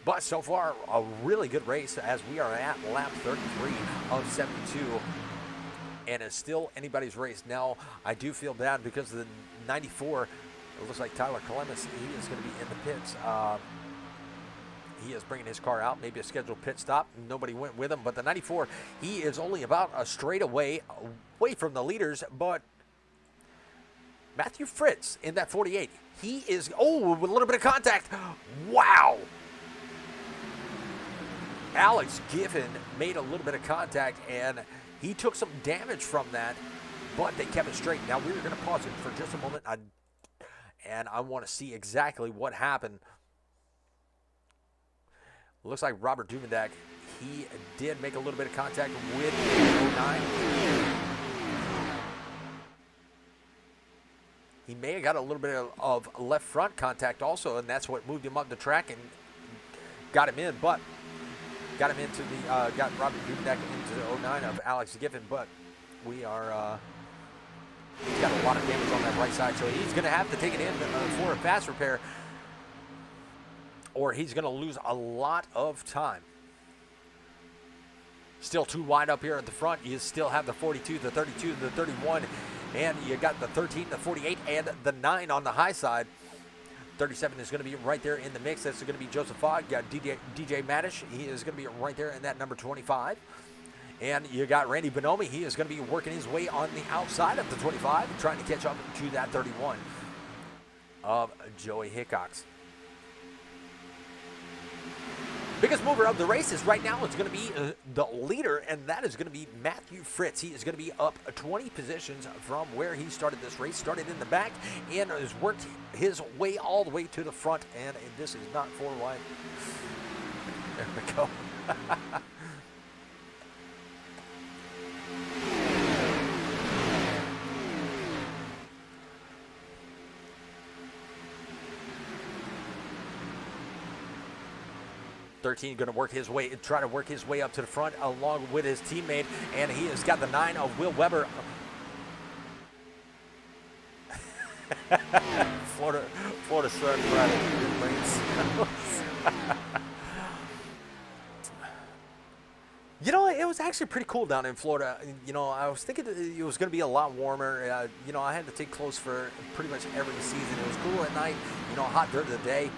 S1: But so far, a really good race as we are at lap 33 of 72. And it's still anybody's race. Now, I do feel bad because the 94, it looks like Tyler Clemens, he is going to be in the pits. He is bringing his car out, maybe a scheduled pit stop. Nobody went with him, but the 94, he is only about a straightaway away from the leaders. But Matthew Fritz in that 48, he is, with a little bit of contact. Wow. Alex Giffen made a little bit of contact, and he took some damage from that, but they kept it straight. Now, we're going to pause it for just a moment, and I want to see exactly what happened. Looks like Robert Duvendak, he did make a little bit of contact with 09. He may have got a little bit of left front contact also, and that's what moved him up the track and got him in, but got him into the, got Robert Duvendak into the 09 of Alex Giffen, but we are, he's got a lot of damage on that right side, so he's going to have to take it in for a fast repair, or he's going to lose a lot of time. Still too wide up here at the front. You still have the 42, the 32, the 31, and you got the 13, the 48, and the 9 on the high side. 37 is going to be right there in the mix. That's going to be Joseph Fogg. You got DJ Madish. He is going to be right there in that number 25. And you got Randy Bonomi. He is going to be working his way on the outside of the 25, trying to catch up to that 31 of Joey Hickox. Biggest mover of the race is right now, it's going to be the leader, and that is going to be Matthew Fritz. He is going to be up 20 positions from where he started this race. Started in the back and has worked his way all the way to the front, and this is not 4 wide. There we go. 13 going to work his way, try to work his way up to the front along with his teammate, and he has got the 9 of Will Weber. Florida sun You know, it was actually pretty cool down in Florida. You know, I was thinking it was going to be a lot warmer. You know, I had to take clothes for pretty much every season. It was cool at night, you know, hot during the day.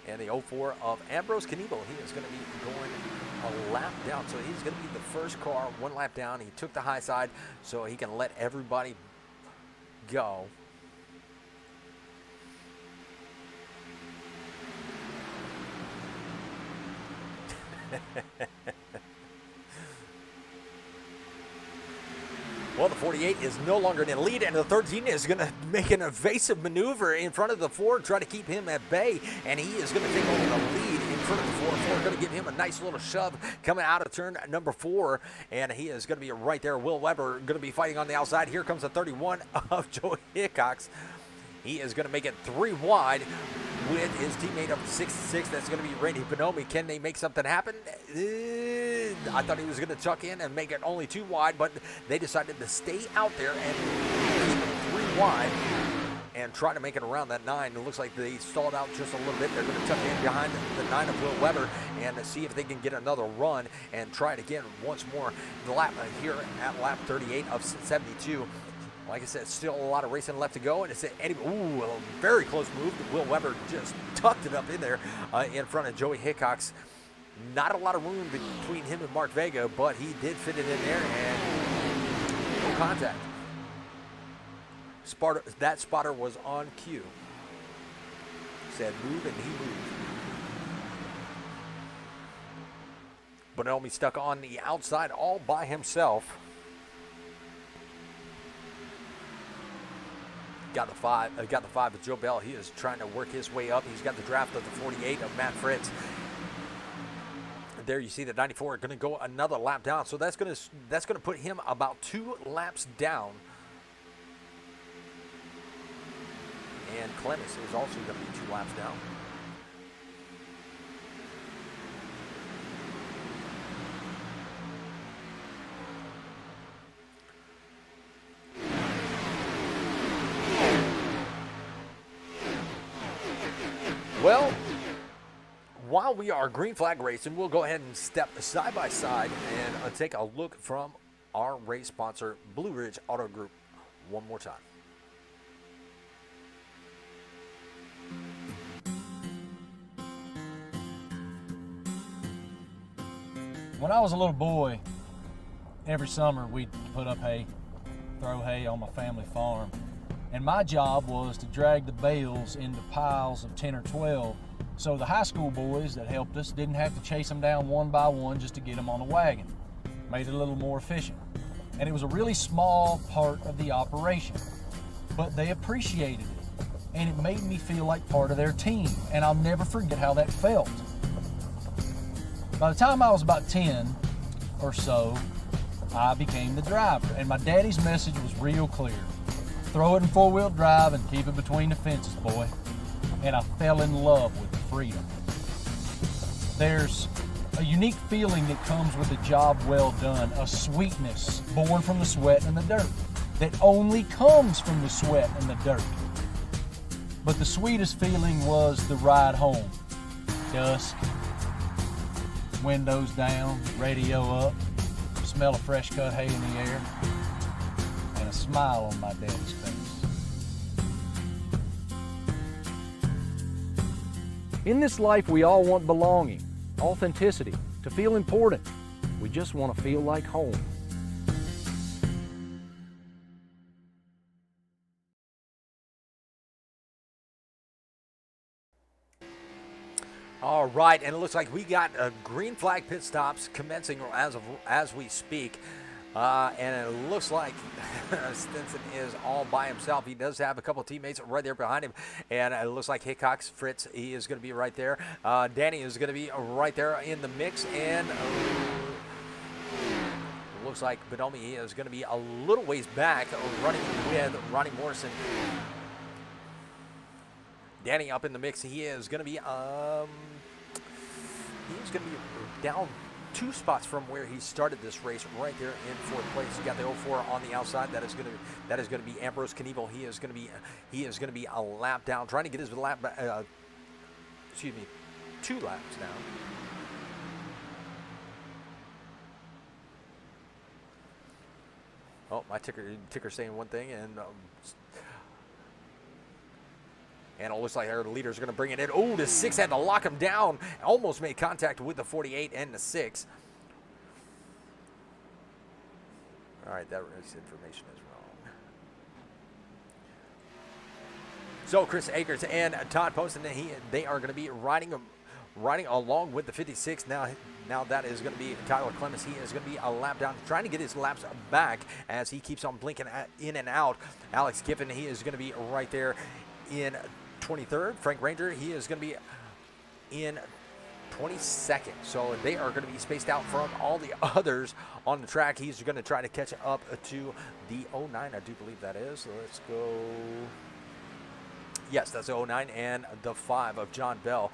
S1: And the 04 of Ambrose Knievel, he is going to be going a lap down. So he's going to be the first car, 1 lap down. He took the high side so he can let everybody go. Well, the 48 is no longer in the lead, and the 13 is going to make an evasive maneuver in front of the 4, try to keep him at bay, and he is going to take over the lead in front of the 4. 4 going to give him a nice little shove coming out of turn number 4, and he is going to be right there. Will Weber going to be fighting on the outside. Here comes the 31 of Joey Hickox. He is going to make it 3 wide with his teammate of 66. That's going to be Randy Bonomi. Can they make something happen? I thought he was going to tuck in and make it only 2 wide, but they decided to stay out there and keep it 3 wide and try to make it around that 9. It looks like they stalled out just a little bit. They're going to tuck in behind the 9 of Will Weber and see if they can get another run and try it again once more. The lap here at lap 38 of 72. Like I said, still a lot of racing left to go, and it's a very close move. Will Weber just tucked it up in there in front of Joey Hickox. Not a lot of room between him and Mark Vega, but he did fit it in there, and no contact. That spotter was on cue. Said move, and he moved. Bonomi stuck on the outside all by himself. got the five of Joe Bell. He is trying to work his way up. He's got the draft of the 48 of Matt Fritz. There you see that 94 going to go another lap down. So that's going to put him about 2 laps down. And Clemens is also going to be 2 laps down. Well, while we are green flag racing, we'll go ahead and step side by side and take a look from our race sponsor, Blue Ridge Auto Group, one more time.
S3: When I was a little boy, every summer we'd put up hay, throw hay on my family farm. And my job was to drag the bales into piles of 10 or 12 so the high school boys that helped us didn't have to chase them down one by one just to get them on a wagon. Made it a little more efficient. And it was a really small part of the operation, but they appreciated it. And it made me feel like part of their team, and I'll never forget how that felt. By the time I was about 10 or so, I became the driver, and my daddy's message was real clear. Throw it in 4-wheel drive and keep it between the fences, boy. And I fell in love with freedom. There's a unique feeling that comes with a job well done, a sweetness born from the sweat and the dirt that only comes from the sweat and the dirt. But the sweetest feeling was the ride home. Dusk, windows down, radio up, smell of fresh cut hay in the air, and a smile on my daddy's face. In this life, we all want belonging, authenticity, to feel important. We just want to feel like home.
S1: All right, and it looks like we got green flag pit stops commencing as we speak. And it looks like Stinson is all by himself. He does have a couple of teammates right there behind him. And it looks like Hickox, Fritz, he is going to be right there. Danny is going to be right there in the mix. And looks like Bedomi, he is going to be a little ways back running with Ronnie Morrison. Danny up in the mix. He is going to be down 2 spots from where he started this race, right there in 4th place. You got the 04 on the outside. That is going to be Ambrose Knievel. He is going to be a lap down, trying to get his lap. 2 laps down. Oh, my ticker saying one thing, and it looks like our leaders are going to bring it in. Oh, the 6 had to lock him down. Almost made contact with the 48 and the 6. All right, that information is wrong. So Chris Akers and Todd Poston, they are going to be riding along with the 56. Now that is going to be Tyler Clemens. He is going to be a lap down, trying to get his laps back as he keeps on blinking in and out. Alex Giffen, he is going to be right there in 23rd. Frank Ranger, he is going to be in 22nd. So they are going to be spaced out from all the others on the track. He's going to try to catch up to the 09, I do believe that is. So let's go. Yes, that's the 09 and the 5 of John Bell.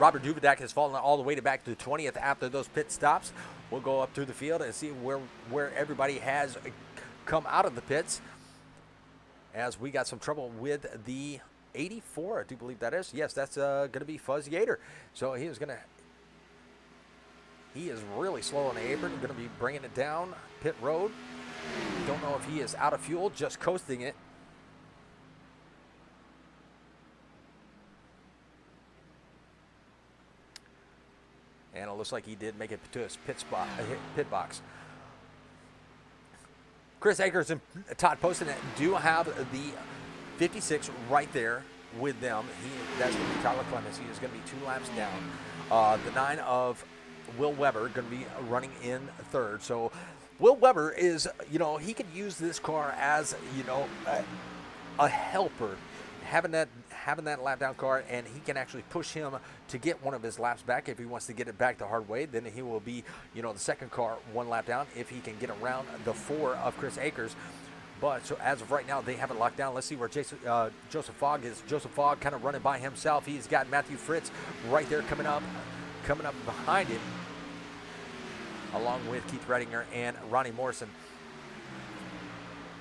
S1: Robert Duvidak has fallen all the way back to 20th after those pit stops. We'll go up through the field and see where everybody has come out of the pits, as we got some trouble with the 84, I do believe that is. Yes, that's going to be Fuzz Yater. So he is really slow on the apron, going to be bringing it down pit road. Don't know if he is out of fuel, just coasting it. And it looks like he did make it to his pit box. Chris Akers and Todd Poston do have the 56 right there with them. That's going to be Tyler Clemens. He is going to be 2 laps down. The 9 of Will Weber going to be running in 3rd. So Will Weber is, he could use this car as, a helper, having that lap down car, and he can actually push him to get one of his laps back. If he wants to get it back the hard way, then he will be, the second car one lap down if he can get around the 4 of Chris Akers. But so as of right now, they have it locked down. Let's see where Joseph Fogg is. Joseph Fogg kind of running by himself. He's got Matthew Fritz right there coming up behind him, along with Keith Redinger and Ronnie Morrison.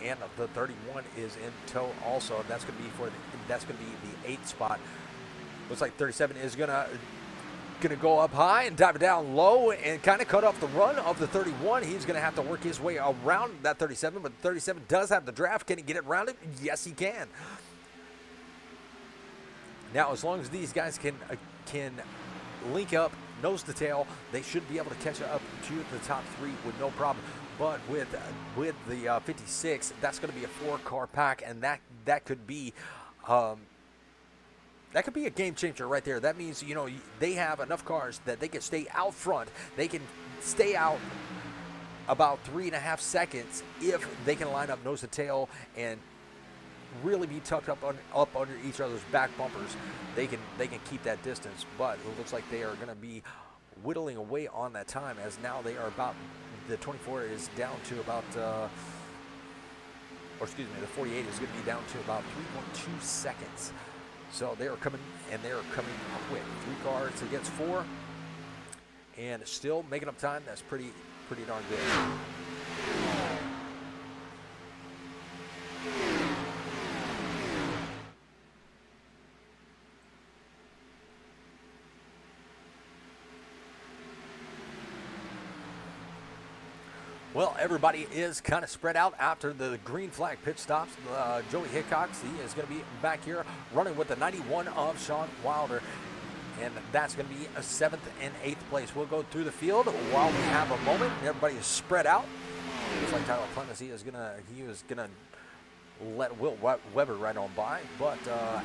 S1: And the 31 is in tow also. That's going to be the 8th spot. Looks like 37 is gonna go up high and dive it down low and kind of cut off the run of the 31. He's going to have to work his way around that 37, but the 37 does have the draft. Can he get it around it? Yes, he can. Now, as long as these guys can link up nose to tail, they should be able to catch up to the top 3 with no problem. But with the 56, that's going to be a 4-car pack, and that could be a game changer right there. That means, they have enough cars that they can stay out front. They can stay out about 3.5 seconds if they can line up nose to tail and really be tucked up under each other's back bumpers. They can keep that distance, but it looks like they are going to be whittling away on that time, as now they are about, the 24 is down to about, the 48 is going to be down to about 3.2 seconds. So they are coming, and they are coming quick. 3 cars against 4, and still making up time. That's pretty darn good. Well, everybody is kind of spread out after the green flag pit stops. Joey Hickox, he is going to be back here running with the 91 of Sean Wilder. And that's going to be a 7th and 8th place. We'll go through the field while we have a moment. Everybody is spread out. Looks like Tyler Clemens, he was gonna let Will Weber right on by. But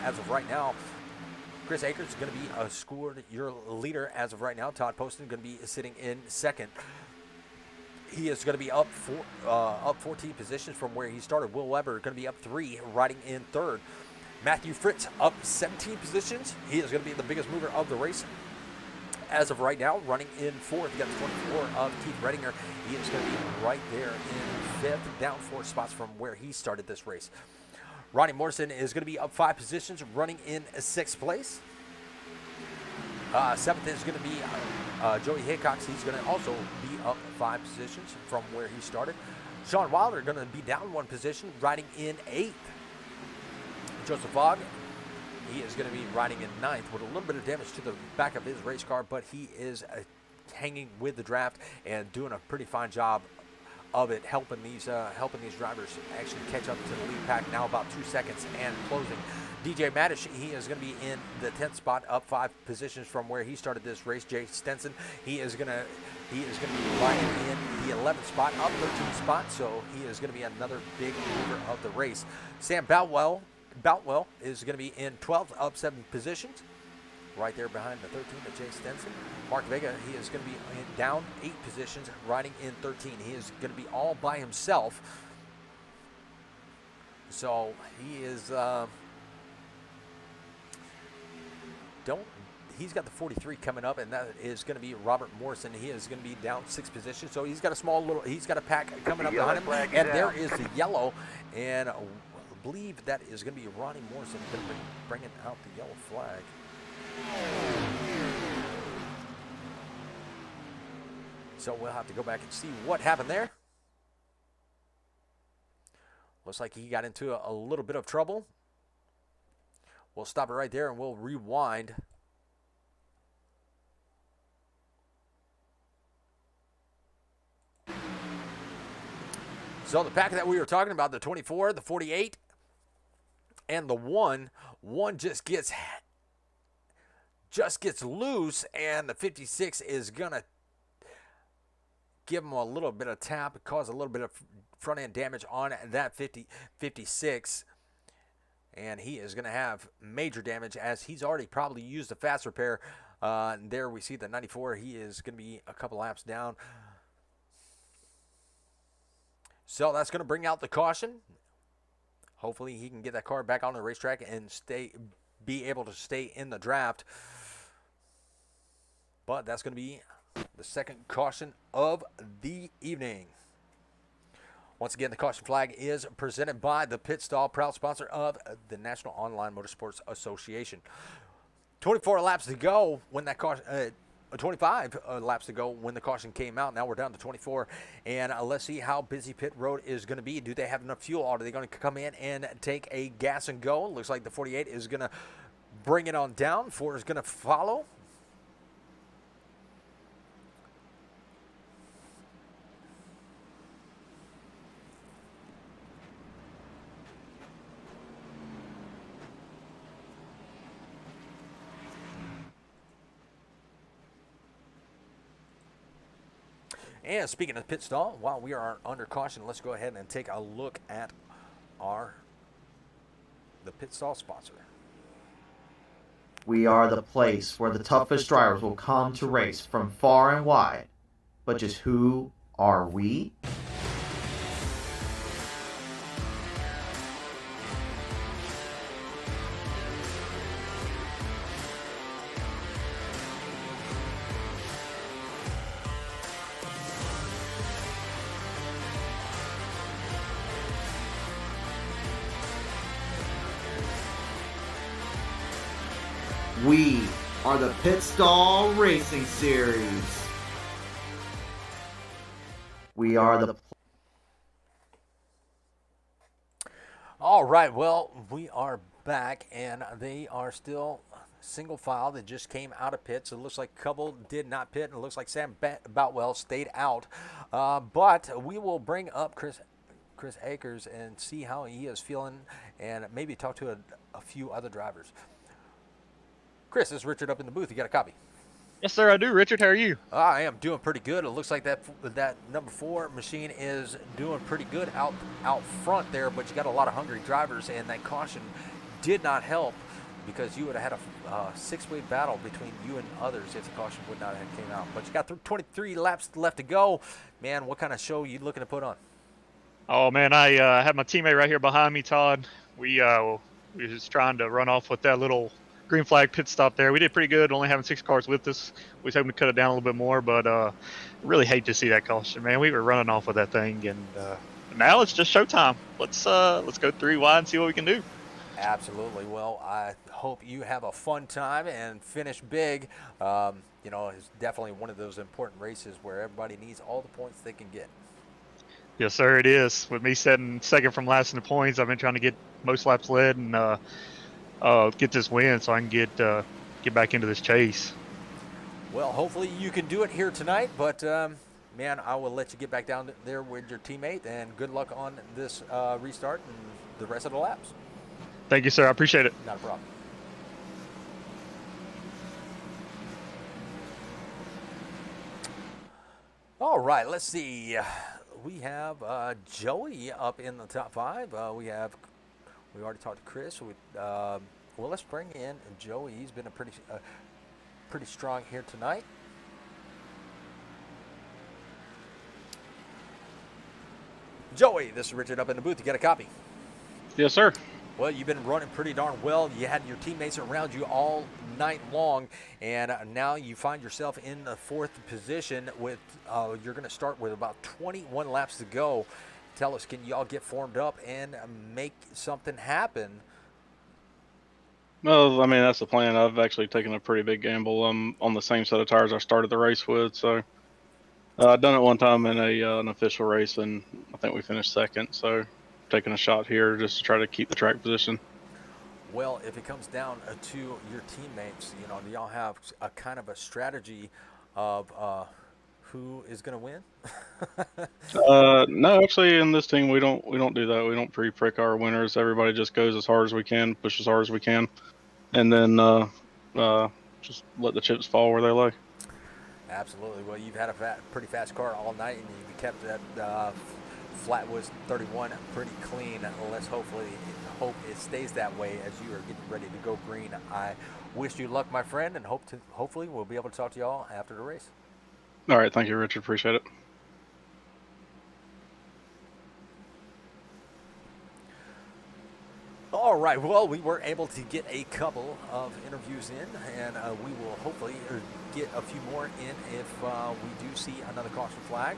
S1: as of right now, Chris Akers is going to be scored your leader as of right now. Todd Poston going to be sitting in 2nd. He is going to be up 14 positions from where he started. Will Weber going to be up 3, riding in 3rd. Matthew Fritz up 17 positions. He is going to be the biggest mover of the race as of right now, running in 4th. You got the 24 of Keith Redinger. He is going to be right there in 5th, down 4 spots from where he started this race. Ronnie Morrison is going to be up 5 positions, running in 6th place. 7th is going to be Joey Hickox. He's going to also be up 5 positions from where he started. Sean Wilder going to be down 1 position, riding in 8th. Joseph Fogg, he is going to be riding in 9th with a little bit of damage to the back of his race car, but he is hanging with the draft and doing a pretty fine job of it, helping these drivers actually catch up to the lead pack. Now about 2 seconds and closing. DJ Madish, he is going to be in the 10th spot, up 5 positions from where he started this race. Jay Stenson, he is going to be riding in the 11th spot, up 13 spots, so he is going to be another big mover of the race. Sam Boutwell is going to be in 12th, up 7 positions, right there behind the 13 of Jay Stenson. Mark Vega, he is going to be down 8 positions, riding in 13. He is going to be all by himself, so he is he's got the 43 coming up, and that is going to be Robert Morrison. He is going to be down 6 positions, so he's got a pack coming up behind him, and there is the yellow, and I believe that is going to be Ronnie Morrison going to be bringing out the yellow flag. So we'll have to go back and see what happened there. Looks like he got into a little bit of trouble. We'll stop it right there and we'll rewind. So the pack that we were talking about, the 24, the 48, and the 1 just gets loose, and the 56 is going to give him a little bit of tap, cause a little bit of front end damage on that 56. And he is going to have major damage, as he's already probably used a fast repair. And there we see the 94. He is going to be a couple laps down. So that's going to bring out the caution. Hopefully he can get that car back on the racetrack and be able to stay in the draft. But that's going to be the second caution of the evening. Once again, the caution flag is presented by the Pit Stall, proud sponsor of the National Online Motorsports Association. 24 laps to go when that caution, 25 laps to go when the caution came out. Now we're down to 24, and let's see how busy pit road is going to be. Do they have enough fuel? Are they going to come in and take a gas and go? Looks like the 48 is going to bring it on down. 4 is going to follow. And speaking of pit stall, while we are under caution, let's go ahead and take a look at the pit stall sponsor.
S4: We are the place where the toughest drivers will come to race from far and wide. But just who are we? We are the Pit Stall Racing Series. We are the...
S1: All right, well, we are back, and they are still single file. They just came out of pits. It looks like a couple did not pit, and it looks like Sam Boutwell stayed out. But we will bring up Chris Akers and see how he is feeling, and maybe talk to a few other drivers. Chris, this is Richard up in the booth. You got a copy?
S5: Yes, sir, I do. Richard, how are you?
S1: I am doing pretty good. It looks like that number 4 machine is doing pretty good out front there, but you got a lot of hungry drivers, and that caution did not help because you would have had a 6-way battle between you and others if the caution would not have came out. But you got 23 laps left to go. Man, what kind of show are you looking to put on?
S5: Oh, man, I have my teammate right here behind me, Todd. We was just trying to run off with that little green flag pit stop there. We did pretty good, only having 6 cars with us. We was hoping to cut it down a little bit more, but really hate to see that caution, man. We were running off with that thing, and now it's just showtime. Let's go 3 wide and see what we can do.
S1: Absolutely. Well, I hope you have a fun time and finish big. You know, it's definitely one of those important races where everybody needs all the points they can get.
S5: Yes, sir, it is. With me setting second from last in the points, I've been trying to get most laps led and get this win so I can get back into this chase.
S1: Well, hopefully you can do it here tonight, but man, I will let you get back down there with your teammate, and good luck on this restart and the rest of the laps.
S5: Thank you, sir. I appreciate it.
S1: Not a problem. All right, let's see. We have Joey up in the top 5. We already talked to Chris. Well, let's bring in Joey. He's been a pretty strong here tonight. Joey, this is Richard up in the booth. You got a copy?
S5: Yes, sir.
S1: Well, you've been running pretty darn well. You had your teammates around you all night long, and now you find yourself in the 4th position with, you're going to start with about 21 laps to go. Tell us, can y'all get formed up and make something happen?
S6: Well, I mean, that's the plan. I've actually taken a pretty big gamble. I'm on the same set of tires I started the race with, so I've done it one time in an official race, and I think we finished 2nd, so taking a shot here just to try to keep the track position.
S1: Well, if it comes down to your teammates, you know, do y'all have a kind of a strategy of who is going to win?
S6: No, actually, in this team we don't do that. We don't pre-pick our winners. Everybody just goes as hard as we can, push as hard as we can, and then just let the chips fall where they lay.
S1: Absolutely. Well, you've had a pretty fast car all night, and you kept that Flatwoods 31 pretty clean. Let's hope it stays that way as you are getting ready to go green. I wish you luck, my friend, and hopefully we'll be able to talk to y'all after the race.
S6: All right, thank you, Richard. Appreciate it.
S1: All right. Well, we were able to get a couple of interviews in, and we will hopefully get a few more in if we do see another caution flag.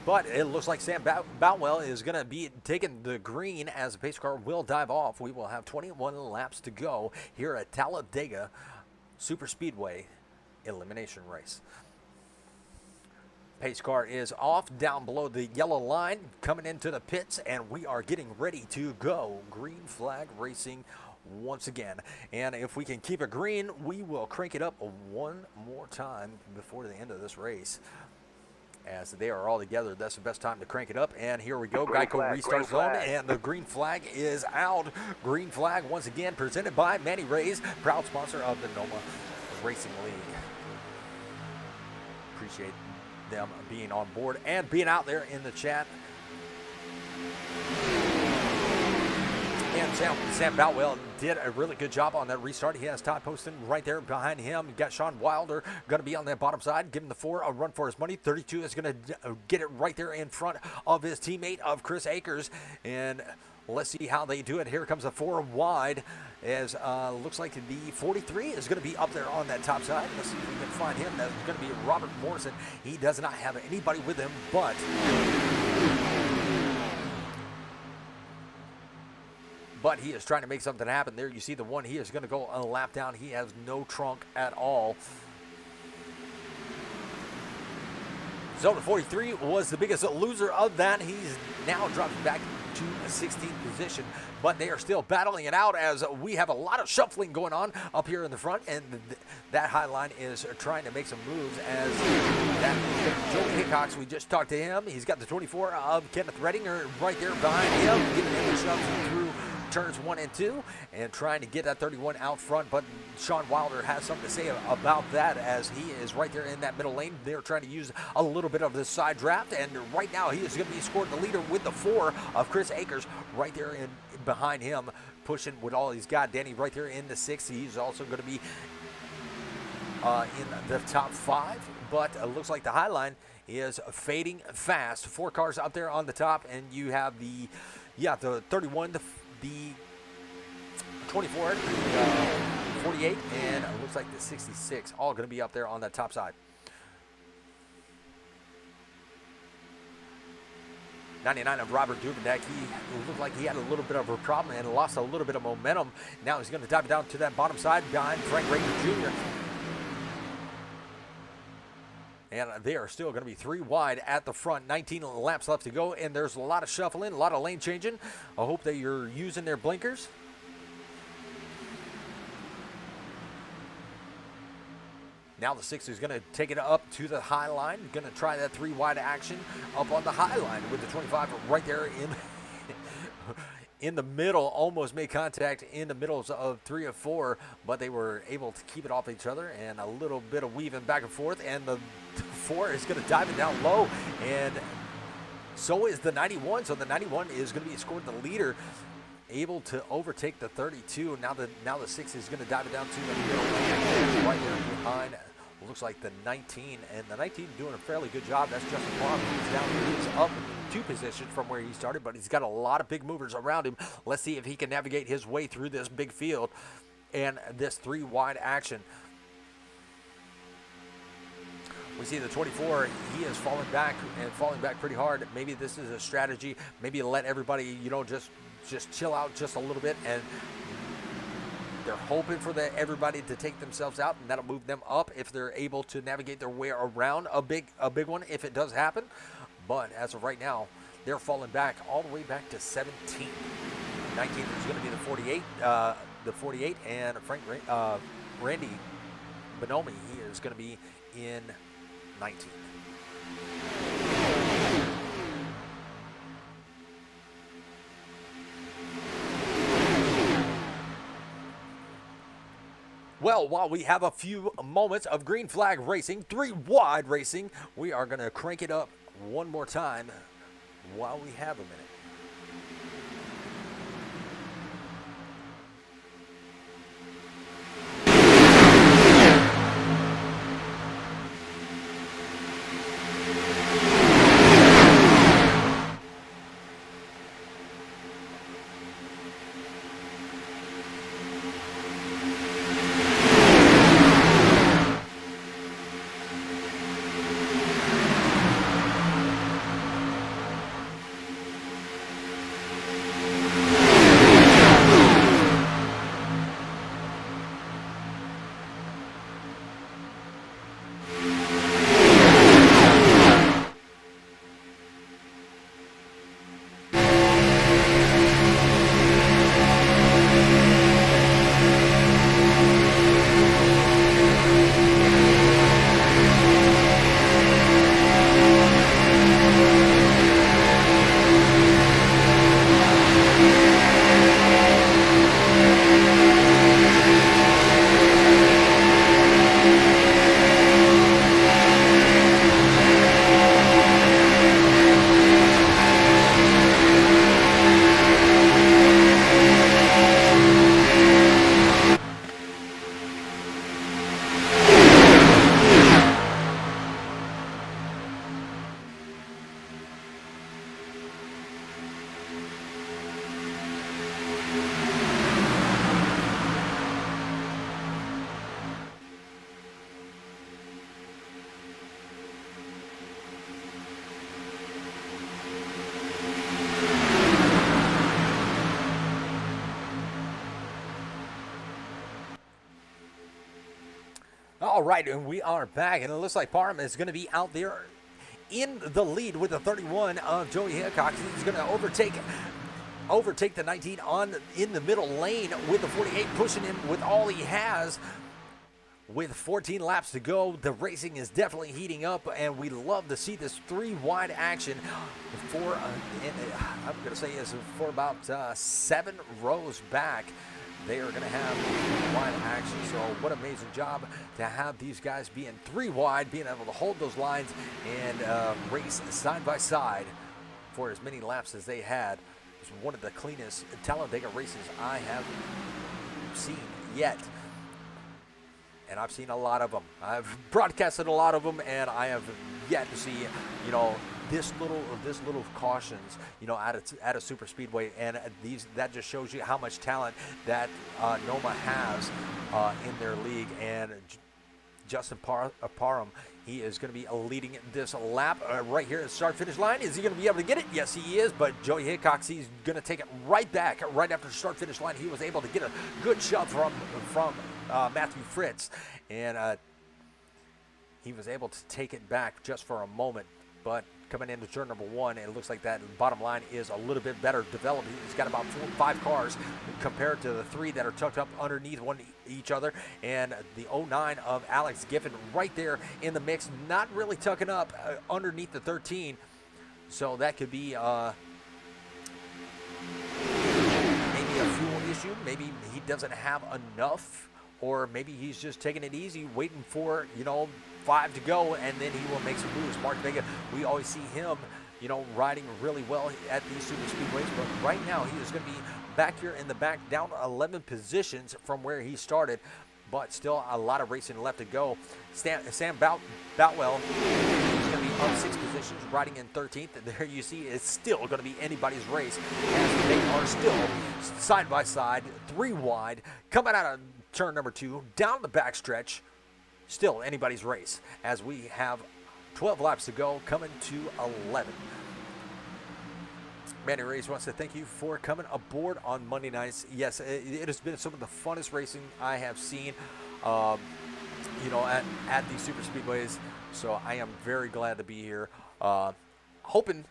S1: But it looks like Sam Boutwell is going to be taking the green as the pace car will dive off. We will have 21 laps to go here at Talladega SuperSpeedway elimination race. Pace car is off down below the yellow line, coming into the pits, and we are getting ready to go. Green flag racing once again. And if we can keep it green, we will crank it up one more time before the end of this race. As they are all together, that's the best time to crank it up. And here we go, Geico restart zone, and the green flag is out. Green flag once again presented by Manny Reyes, proud sponsor of the NOMA Racing League. Appreciate them being on board and being out there in the chat. And Sam Boutwell did a really good job on that restart. He has Todd Poston right there behind him. You got Sean Wilder going to be on that bottom side, giving the 4 a run for his money. 32 is going to get it right there in front of his teammate of Chris Akers. And let's see how they do it. Here comes a 4 wide, as looks like the 43 is going to be up there on that top side. Let's see if we can find him. That's going to be Robert Morrison. He does not have anybody with him, but he is trying to make something happen there. You see the one, he is going to go a lap down. He has no trunk at all. Zone 43 was the biggest loser of that. He's now dropping back to a 16th position, but they are still battling it out as we have a lot of shuffling going on up here in the front, and that high line is trying to make some moves as that Joe Hickox, we just talked to him. He's got the 24 of Kenneth Redinger right there behind him, giving him a shove through turns 1 and 2 and trying to get that 31 out front, but Sean Wilder has something to say about that as he is right there in that middle lane. They're trying to use a little bit of the side draft, and right now he is going to be scoring the leader with the 4 of Chris Akers right there in behind him, pushing with all he's got. Danny right there in the 6. He's also going to be in the top 5, but it looks like the high line is fading fast. 4 cars up there on the top, and you have the 31, the 24, 48, and it looks like the 66, all going to be up there on that top side. 99 of Robert Duvendak, he looked like he had a little bit of a problem and lost a little bit of momentum. Now he's going to dive down to that bottom side behind Frank Rager Jr. And they are still going to be 3 wide at the front. 19 laps left to go, and there's a lot of shuffling, a lot of lane changing. I hope that you're using their blinkers. Now the 6 is going to take it up to the high line. Going to try that 3 wide action up on the high line with the 25 right there in the middle. Almost made contact in the middles of 3 or 4, but they were able to keep it off each other, and a little bit of weaving back and forth, and the 4 is going to dive it down low, and so is the 91. So the 91 is going to be scored the leader, able to overtake the 32. Now the 6 is going to dive it down to the middle lane right there behind. Looks like the 19, and the 19 doing a fairly good job. That's Justin Long. He's up 2 positions from where he started, but he's got a lot of big movers around him. Let's see if he can navigate his way through this big field and this 3 wide action. We see the 24, he is falling back pretty hard. Maybe this is a strategy. Maybe let everybody, just chill out just a little bit, and they're hoping for everybody to take themselves out, and that'll move them up if they're able to navigate their way around a big one if it does happen. But as of right now, they're falling back all the way back to 17. 19 is going to be the 48, and Randy Bonomi, he is going to be in 19. Well, while we have a few moments of green flag racing, 3 wide racing, we are going to crank it up one more time while we have a minute. All right, and we are back, and it looks like Parham is going to be out there in the lead with the 31 of Joey Hickok. He's going to overtake the 19 in the middle lane with the 48, pushing him with all he has. With 14 laps to go, the racing is definitely heating up, and we love to see this 3-wide action for, I'm going to say, is for about 7 rows back. They are going to have wide action. So what an amazing job to have these guys being 3 wide, being able to hold those lines and race side by side for as many laps as they had. It's one of the cleanest Talladega races I have seen yet. And I've seen a lot of them. I've broadcasted a lot of them, and I have yet to see, this little cautions, at a SuperSpeedway, and that just shows you how much talent that Noma has in their league. And Justin Parham, he is going to be leading this lap right here at the start-finish line. Is he going to be able to get it? Yes, he is. But Joey Hickok, he's going to take it right back, right after the start-finish line. He was able to get a good shove from Matthew Fritz, and he was able to take it back just for a moment. But coming into turn number 1, it looks like that bottom line is a little bit better developed. He's got about 4 or 5 cars compared to the 3 that are tucked up underneath each other. And the 09 of Alex Giffen right there in the mix, not really tucking up underneath the 13. So that could be maybe a fuel issue. Maybe he doesn't have enough, or maybe he's just taking it easy, waiting for, 5 to go, and then he will make some moves. Mark Vega, we always see him, riding really well at these super speedways, but right now he is going to be back here in the back, down 11 positions from where he started, but still a lot of racing left to go. Sam Boutwell is going to be up 6 positions, riding in 13th. And there you see it's still going to be anybody's race, as they are still side by side, 3 wide, coming out of turn number 2, down the backstretch. Still anybody's race, as we have 12 laps to go, coming to 11. Manny Reyes wants to thank you for coming aboard on Monday nights. Yes, it has been some of the funnest racing I have seen, at these super speedways. So I am very glad to be here. Hoping,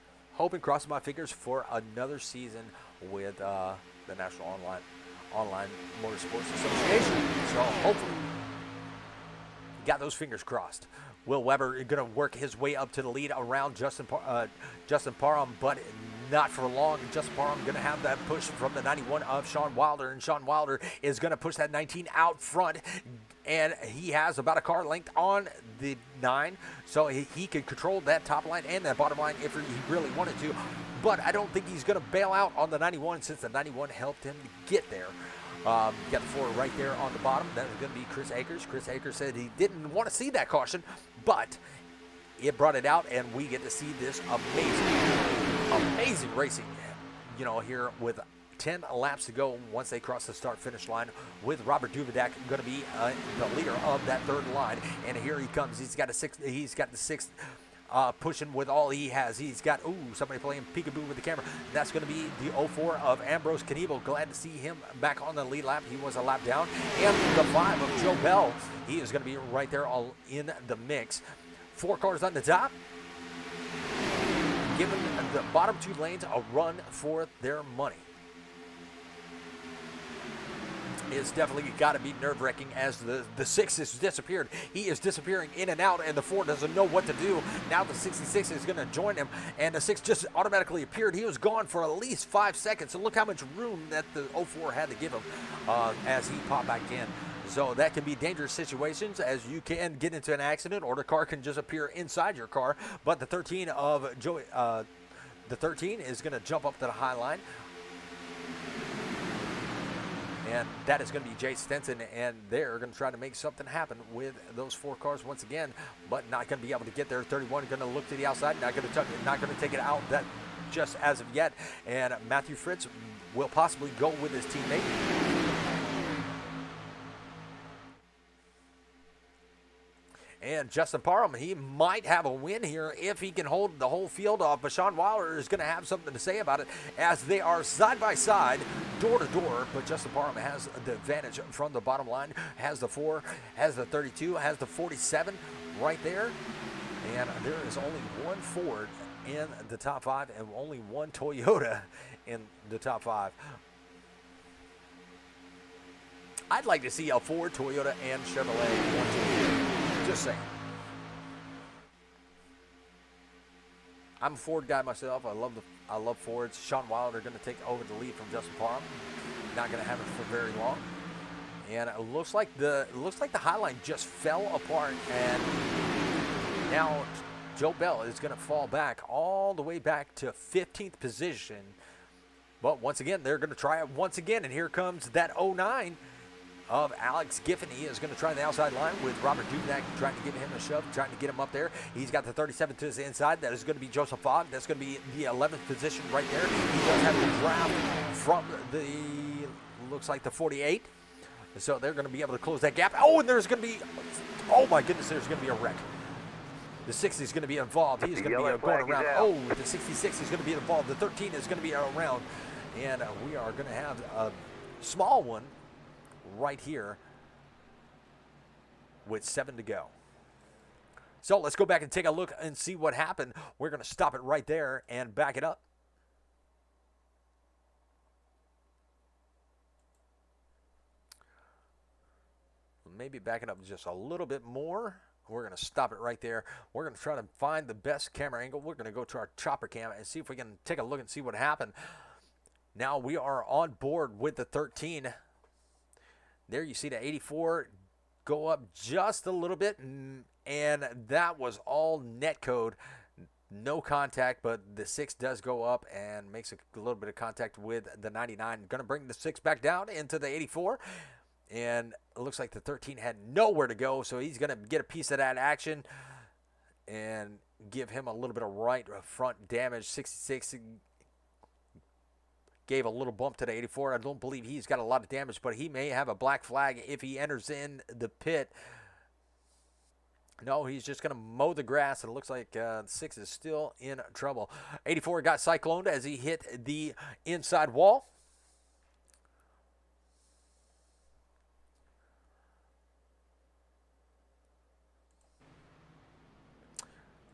S1: crossing my fingers for another season with the National Online Motorsports Association. So hopefully, got those fingers crossed. Will Weber going to work his way up to the lead around Justin Parham, but not for long. Justin Parham going to have that push from the 91 of Sean Wilder, and Sean Wilder is going to push that 19 out front, and he has about a car length on the 9, so he can control that top line and that bottom line if he really wanted to. But I don't think he's going to bail out on the 91, since the 91 helped him get there. You got the 4 right there on the bottom. That is going to be Chris Akers. Chris Akers said he didn't want to see that caution, but it brought it out, and we get to see this amazing racing, here with 10 laps to go once they cross the start-finish line, with Robert Duvidak going to be the leader of that 3rd line. And here he comes. He's got the 6th. Pushing with all he has. He's got, somebody playing peekaboo with the camera. That's going to be the 04 of Ambrose Knievel. Glad to see him back on the lead lap. He was a lap down. And the 5 of Joe Bell. He is going to be right there all in the mix. 4 cars on the top, giving the bottom 2 lanes a run for their money. It's definitely got to be nerve-wracking, as the 6 has disappeared. He is disappearing in and out, and the 4 doesn't know what to do. Now the 66 is going to join him, and the 6 just automatically appeared. He was gone for at least 5 seconds, so look how much room that the 04 had to give him as he popped back in. So that can be dangerous situations, as you can get into an accident, or the car can just appear inside your car. But the 13 of Joey, the 13 is going to jump up to the high line. And that is going to be Jay Stenson, and they're going to try to make something happen with those 4 cars once again, but not going to be able to get there. 31 going to look to the outside, not going to take it out that just as of yet. And Matthew Fritz will possibly go with his teammate. And and Justin Parham, he might have a win here if he can hold the whole field off. But Sean Wilder is going to have something to say about it as they are side by side, door to door. But Justin Parham has the advantage from the bottom line, has the 4, has the 32, has the 47 right there. And there is only one Ford in the top 5 and only one Toyota in the top 5. I'd like to see a Ford, Toyota, and Chevrolet 1, 2, 3. Just saying. I'm a Ford guy myself. I love Fords. Sean Wilder going to take over the lead from Justin Parham. Not going to have it for very long. And it looks like the Highline just fell apart, and now Joe Bell is going to fall back all the way back to 15th position. But once again, they're going to try it once again, and here comes that 09 of Alex Giffen. He is going to try the outside line with Robert Dubnak trying to give him a shove, trying to get him up there. He's got the 37 to his inside. That is going to be Joseph Fogg. That's going to be the 11th position right there. He does have the draft from the, looks like the 48. So they're going to be able to close that gap. Oh, and there's going to be, oh my goodness, there's going to be a wreck. The 60 is going to be involved. He's going to be going around. Oh, the 66 is going to be involved. The 13 is going to be around. And we are going to have a small one right here with 7 to go. So let's go back and take a look and see what happened. We're going to stop it right there and back it up. Maybe back it up just a little bit more. We're going to stop it right there. We're going to try to find the best camera angle. We're going to go to our chopper cam and see if we can take a look and see what happened. Now we are on board with the 13. There you see the 84 go up just a little bit, and that was all net code. No contact, but the 6 does go up and makes a little bit of contact with the 99. Going to bring the 6 back down into the 84. And it looks like the 13 had nowhere to go, so he's going to get a piece of that action and give him a little bit of right front damage. 66 gave a little bump to the 84. I don't believe he's got a lot of damage, but he may have a black flag if he enters in the pit. No, he's just going to mow the grass. It looks like 6 is still in trouble. 84 got cycloned as he hit the inside wall.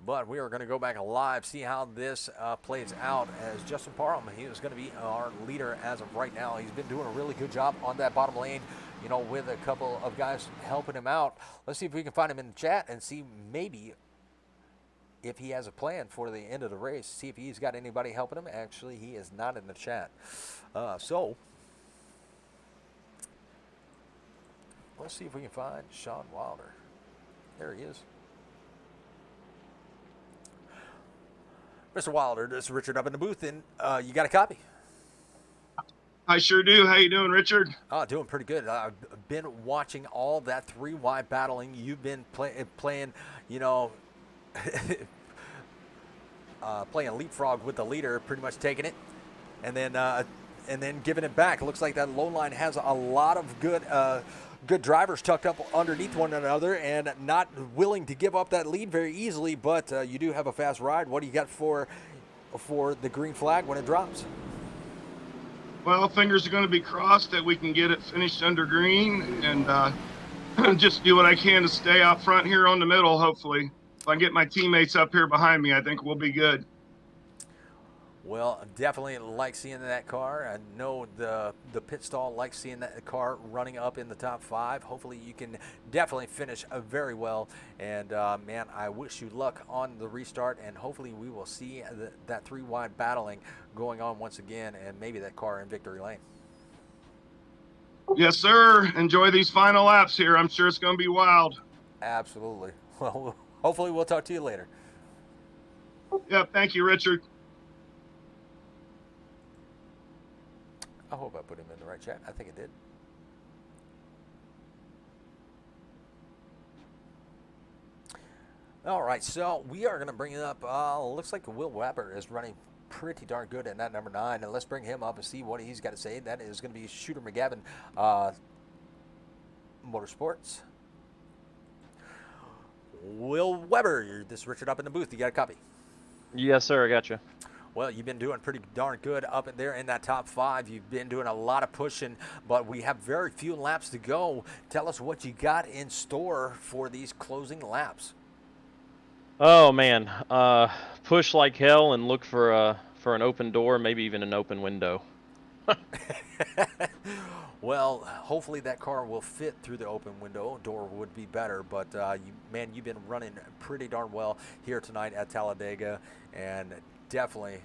S1: But we are going to go back live, see how this plays out, as Justin Parham, he is going to be our leader as of right now. He's been doing a really good job on that bottom lane, you know, with a couple of guys helping him out. Let's see if we can find him in the chat and see maybe if he has a plan for the end of the race. See if he's got anybody helping him. Actually, he is not in the chat. So let's see if we can find Sean Wilder. There he is. Mr. Wilder, this is Richard up in the booth, and you got a copy?
S7: I sure do. How you doing, Richard?
S1: Oh, doing pretty good. I've been watching all that 3Y battling. You've been playing, you know, playing leapfrog with the leader, pretty much taking it, and then giving it back. It looks like that low line has a lot of good drivers tucked up underneath one another and not willing to give up that lead very easily, but you do have a fast ride. What do you got for the green flag when it drops?
S7: Well, fingers are going to be crossed that we can get it finished under green, and just do what I can to stay out front here on the middle, hopefully. If I get my teammates up here behind me, I think we'll be good.
S1: Well, definitely like seeing that car. I know the pit stall likes seeing that car running up in the top 5. Hopefully you can definitely finish very well. And, man, I wish you luck on the restart. And hopefully we will see that 3-wide battling going on once again, and maybe that car in victory lane.
S7: Yes, sir. Enjoy these final laps here. I'm sure it's going to be wild.
S1: Absolutely. Well, hopefully we'll talk to you later.
S7: Yeah, thank you, Richard.
S1: I hope I put him in the right chat. I think it did. All right, so we are going to bring it up. Looks like Will Weber is running pretty darn good in that number 9. And let's bring him up and see what he's got to say. That is going to be Shooter McGavin, Motorsports. Will Weber, this is Richard up in the booth. You got a copy?
S8: Yes, sir. I got you.
S1: Well, you've been doing pretty darn good up in there in that top 5. You've been doing a lot of pushing, but we have very few laps to go. Tell us what you got in store for these closing laps.
S8: Oh man, push like hell and look for an open door, maybe even an open window.
S1: Well, hopefully that car will fit through the open window. Door would be better, but you've been running pretty darn well here tonight at Talladega, and definitely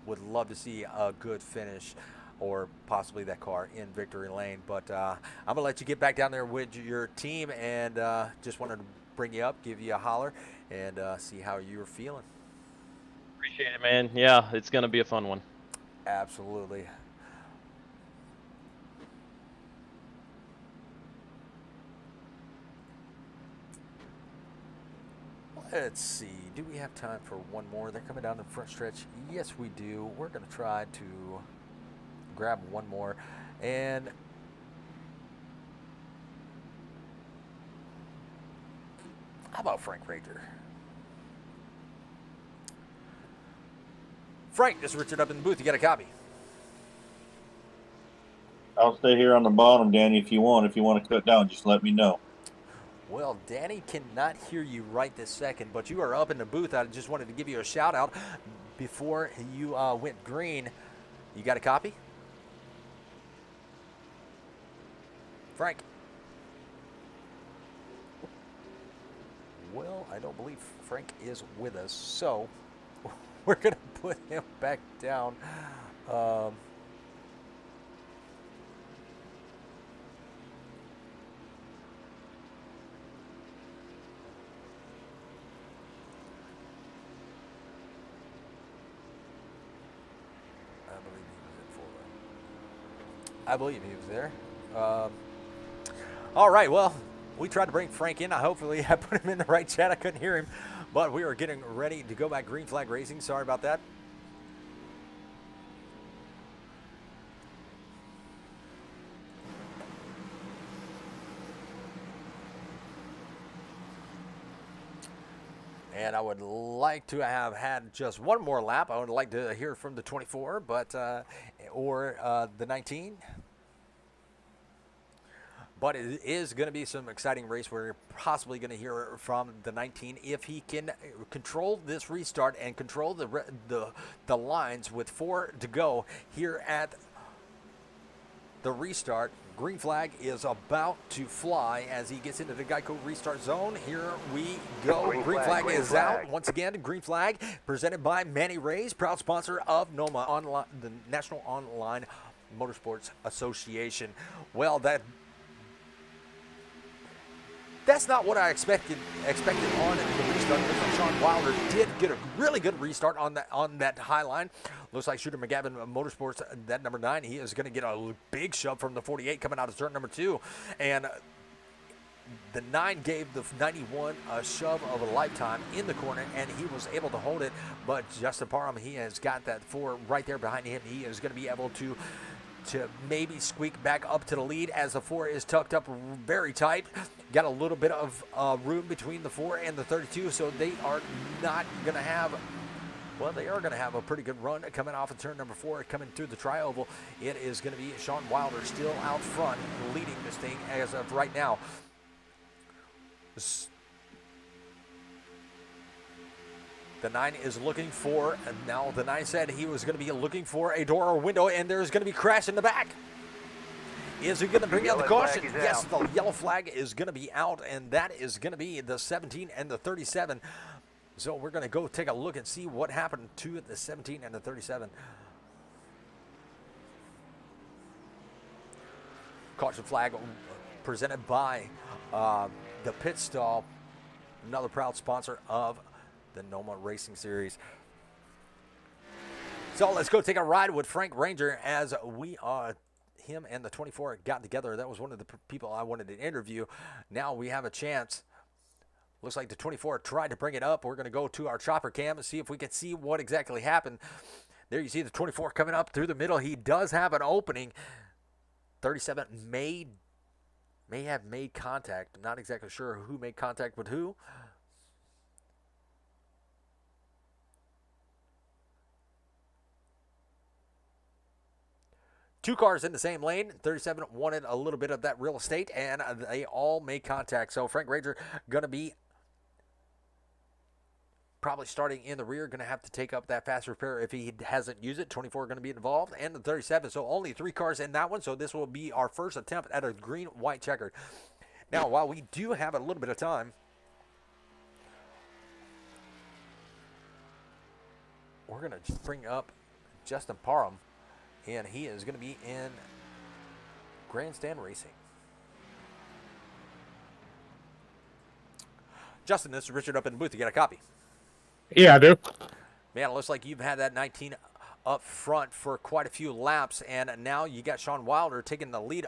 S1: would love to see a good finish or possibly that car in victory lane. But I'm going to let you get back down there with your team, and just wanted to bring you up, give you a holler, and see how you're feeling.
S8: Appreciate it, man. Yeah, it's going to be a fun one.
S1: Absolutely. Let's see. Do we have time for one more? They're coming down the front stretch. Yes, we do. We're going to try to grab one more. And how about Frank Ranger? Frank, this is Richard up in the booth. You got a copy?
S9: I'll stay here on the bottom, Danny, if you want. If you want to cut down, just let me know.
S1: Well, Danny cannot hear you right this second, but you are up in the booth. I just wanted to give you a shout out before you went green. You got a copy? Frank? Well, I don't believe Frank is with us, so we're going to put him back down. I believe he was there. All right, well, we tried to bring Frank in. Hopefully I put him in the right chat. I couldn't hear him, but we are getting ready to go back green flag racing. Sorry about that. And I would like to have had just one more lap. I would like to hear from the 24, but or the 19. But it is going to be some exciting race. We're possibly going to hear from the 19 if he can control this restart and control the lines with 4 to go here at the restart. Green flag is about to fly as he gets into the Geico restart zone. Here we go. Green flag is out. Once again, green flag presented by Manny Reyes, proud sponsor of NOMA, online, the National Online Motorsports Association. Well, that's not what I expected on the restart. Sean Wilder did get a really good restart on that high line. Looks like Shooter McGavin Motorsports, that number 9, he is going to get a big shove from the 48 coming out of turn number 2. And the 9 gave the 91 a shove of a lifetime in the corner, and he was able to hold it. But Justin Parham, he has got that 4 right there behind him. He is going to be able to maybe squeak back up to the lead as the 4 is tucked up very tight. Got a little bit of room between the 4 and the 32, so they are not going to have, well, they are going to have a pretty good run coming off of turn number 4, coming through the tri-oval. It is going to be Sean Wilder still out front, leading this thing as of right now. The 9 is looking for, and now the 9 said he was going to be looking for a door or window, and there's going to be crash in the back. Is he going to bring out the caution? Yes, the yellow flag is going to be out, and that is going to be the 17 and the 37. So we're going to go take a look and see what happened to the 17 and the 37. Caution flag presented by the Pit Stall, another proud sponsor of the NOMA Racing Series. So let's go take a ride with Frank Ranger as him and the 24 got together. That was one of the people I wanted to interview. Now we have a chance. Looks like the 24 tried to bring it up. We're going to go to our chopper cam and see if we can see what exactly happened. There you see the 24 coming up through the middle. He does have an opening. 37 may have made contact. I'm not exactly sure who made contact with who. Two cars in the same lane. 37 wanted a little bit of that real estate, and they all made contact. So Frank Rager going to be probably starting in the rear, going to have to take up that fast repair if he hasn't used it. 24 going to be involved, and the 37. So only 3 cars in that one. So this will be our first attempt at a green-white checkered. Now, while we do have a little bit of time, we're going to bring up Justin Parham, and he is going to be in Grandstand Racing. Justin, this is Richard up in the booth. You got a copy?
S10: Yeah, I do.
S1: Man, it looks like you've had that 19 up front for quite a few laps, and now you got Sean Wilder taking the lead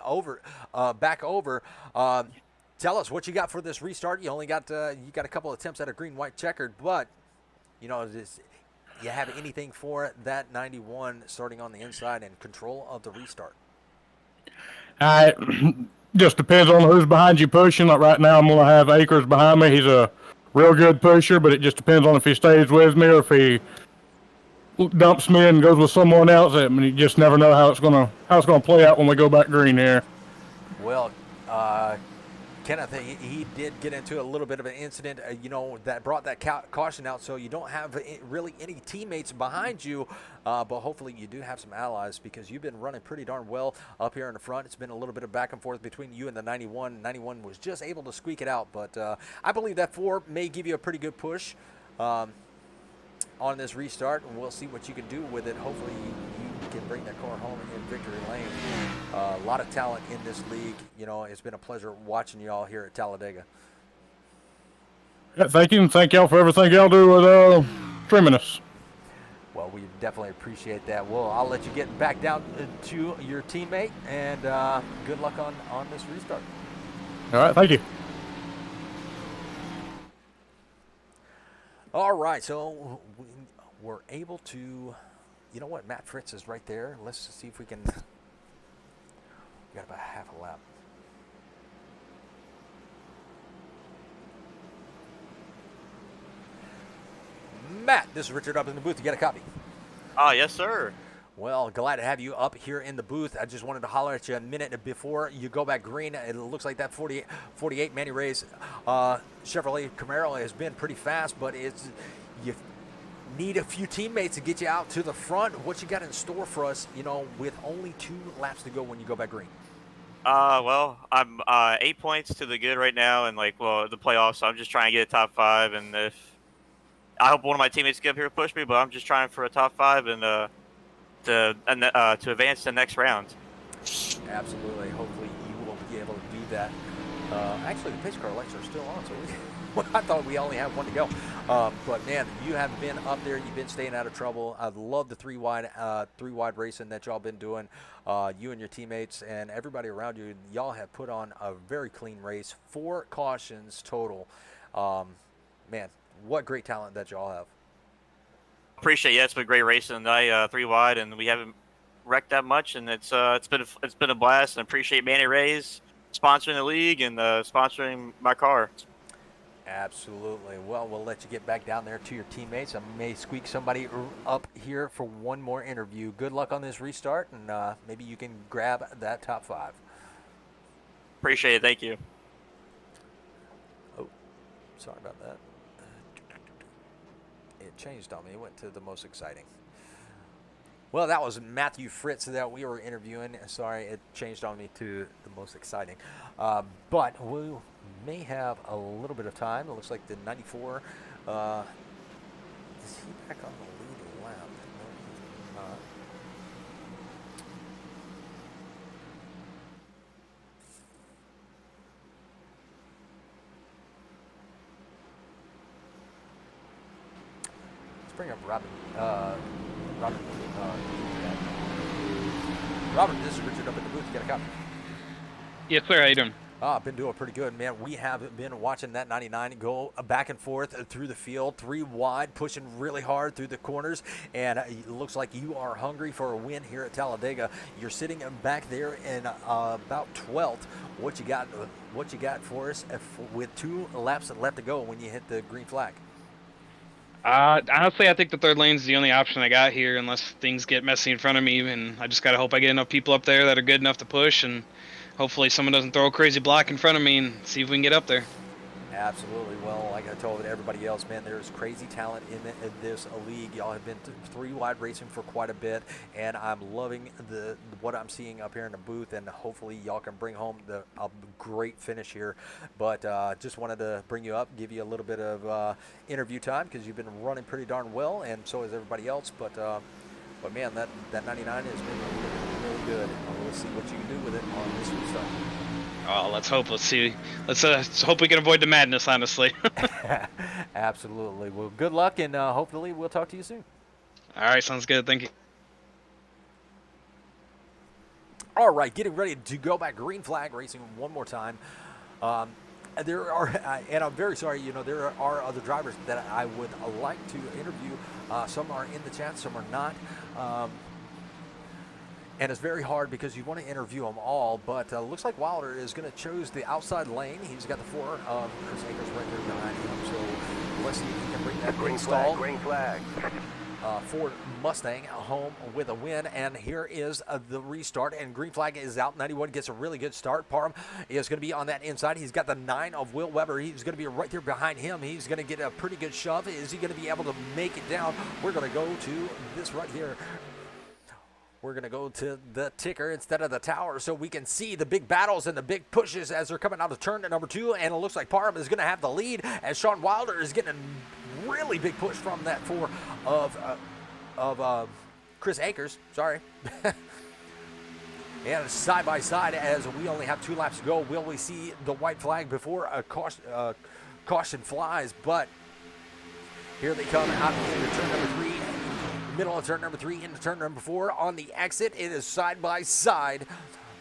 S1: back over. Tell us what you got for this restart. You only got you got a couple attempts at a green-white checkered, but you know, you have anything for that 91 starting on the inside and control of the restart?
S10: Just depends on who's behind you pushing. Like right now, I'm going to have Akers behind me. He's a real good pusher, but it just depends on if he stays with me or if he dumps me and goes with someone else. I mean, you just never know how it's going to play out when we go back green here.
S1: Well, Kenneth, he did get into a little bit of an incident, you know, that brought that caution out, so you don't have really any teammates behind you, but hopefully you do have some allies because you've been running pretty darn well up here in the front. It's been a little bit of back and forth between you and the 91. 91 was just able to squeak it out, but I believe that 4 may give you a pretty good push on this restart, and we'll see what you can do with it. Hopefully you can bring that car home in victory lane. A lot of talent in this league. You know, it's been a pleasure watching you all here at Talladega.
S10: Yeah, thank you, and thank y'all for everything y'all do with trimming us.
S1: Well, we definitely appreciate that. Well, I'll let you get back down to your teammate, and good luck on this restart.
S10: All right, thank you.
S1: All right, so we're able to, you know what, Matt Fritz is right there. Let's see if we can, we got about half a lap. Matt, this is Richard up in the booth. You got a copy?
S11: Yes, sir.
S1: Well, glad to have you up here in the booth. I just wanted to holler at you a minute before you go back green. It looks like that 48 Manny Ray's Chevrolet Camaro has been pretty fast, but you need a few teammates to get you out to the front. What you got in store for us, you know, with only 2 laps to go when you go back green?
S11: Well, I'm 8 points to the good right now, and the playoffs. So I'm just trying to get a top 5, and if I hope one of my teammates get up here to push me, but I'm just trying for a top 5 and to advance to the next round.
S1: Absolutely. Hopefully you will be able to do that. Actually, the pace car lights are still on, so I thought we only have 1 to go. But man, you have been up there. You've been staying out of trouble. I love the 3-wide racing that y'all been doing. You and your teammates and everybody around you, y'all have put on a very clean race. 4 cautions total. Man, what great talent that y'all have.
S11: Appreciate it. Yeah, it's been great racing tonight, 3-wide, and we haven't wrecked that much, and it's been a blast. And appreciate Manny Ray's sponsoring the league and sponsoring my car.
S1: Absolutely. Well, we'll let you get back down there to your teammates. I may squeak somebody up here for one more interview. Good luck on this restart, and maybe you can grab that top 5.
S11: Appreciate it. Thank you.
S1: Oh, sorry about that. It changed on me. It went to the most exciting. Well, that was Matthew Fritz that we were interviewing. Sorry, it changed on me to the most exciting. But we may have a little bit of time. It looks like the 94. Is he back on the lead lap? No, he's not. Let's bring up Robin. Robert, this is Richard up in the booth. You got a copy?
S12: Yes, sir. How you doing?
S1: I've been doing pretty good, man. We have been watching that 99 go back and forth through the field, 3 wide, pushing really hard through the corners, and it looks like you are hungry for a win here at Talladega. You're sitting back there in about 12th. What you got for us with 2 laps left to go when you hit the green flag?
S12: Honestly, I think the third lane's the only option I got here, unless things get messy in front of me, and I just gotta hope I get enough people up there that are good enough to push, and hopefully someone doesn't throw a crazy block in front of me, and see if we can get up there.
S1: Absolutely. Well, like I told everybody else, man, there's crazy talent in this league. Y'all have been three wide racing for quite a bit, and I'm loving what I'm seeing up here in the booth, and hopefully y'all can bring home a great finish here. But just wanted to bring you up, give you a little bit of interview time because you've been running pretty darn well, and so has everybody else. But man, that 99 has been really good. We'll see what you can do with it on this restart.
S12: Oh, let's hope. Let's see. Let's hope we can avoid the madness, honestly.
S1: Absolutely. Well, good luck, and hopefully we'll talk to you soon.
S12: All right, sounds good. Thank you.
S1: All right, getting ready to go back. Green flag racing one more time. There are, and I'm very sorry, there are other drivers that I would like to interview. Some are in the chat, some are not. And it's very hard because you want to interview them all, but looks like Wilder is going to choose the outside lane. He's got the 4 of Chris Akers right there behind him, so let's see if he can bring that green stall.
S13: Green flag.
S1: Ford Mustang home with a win, and here is the restart, and green flag is out. 91 gets a really good start. Parham is going to be on that inside. He's got the 9 of Will Weber. He's going to be right there behind him. He's going to get a pretty good shove. Is he going to be able to make it down? We're going to go to this right here. We're going to go to the ticker instead of the tower so we can see the big battles and the big pushes as they're coming out of turn number 2. And it looks like Parham is going to have the lead as Sean Wilder is getting a really big push from that 4 of Chris Akers. Sorry. And side by side as we only have 2 laps to go. Will we see the white flag before a caution flies? But here they come out into turn number 3. Middle of turn number 3 into turn number 4. On the exit, it is side by side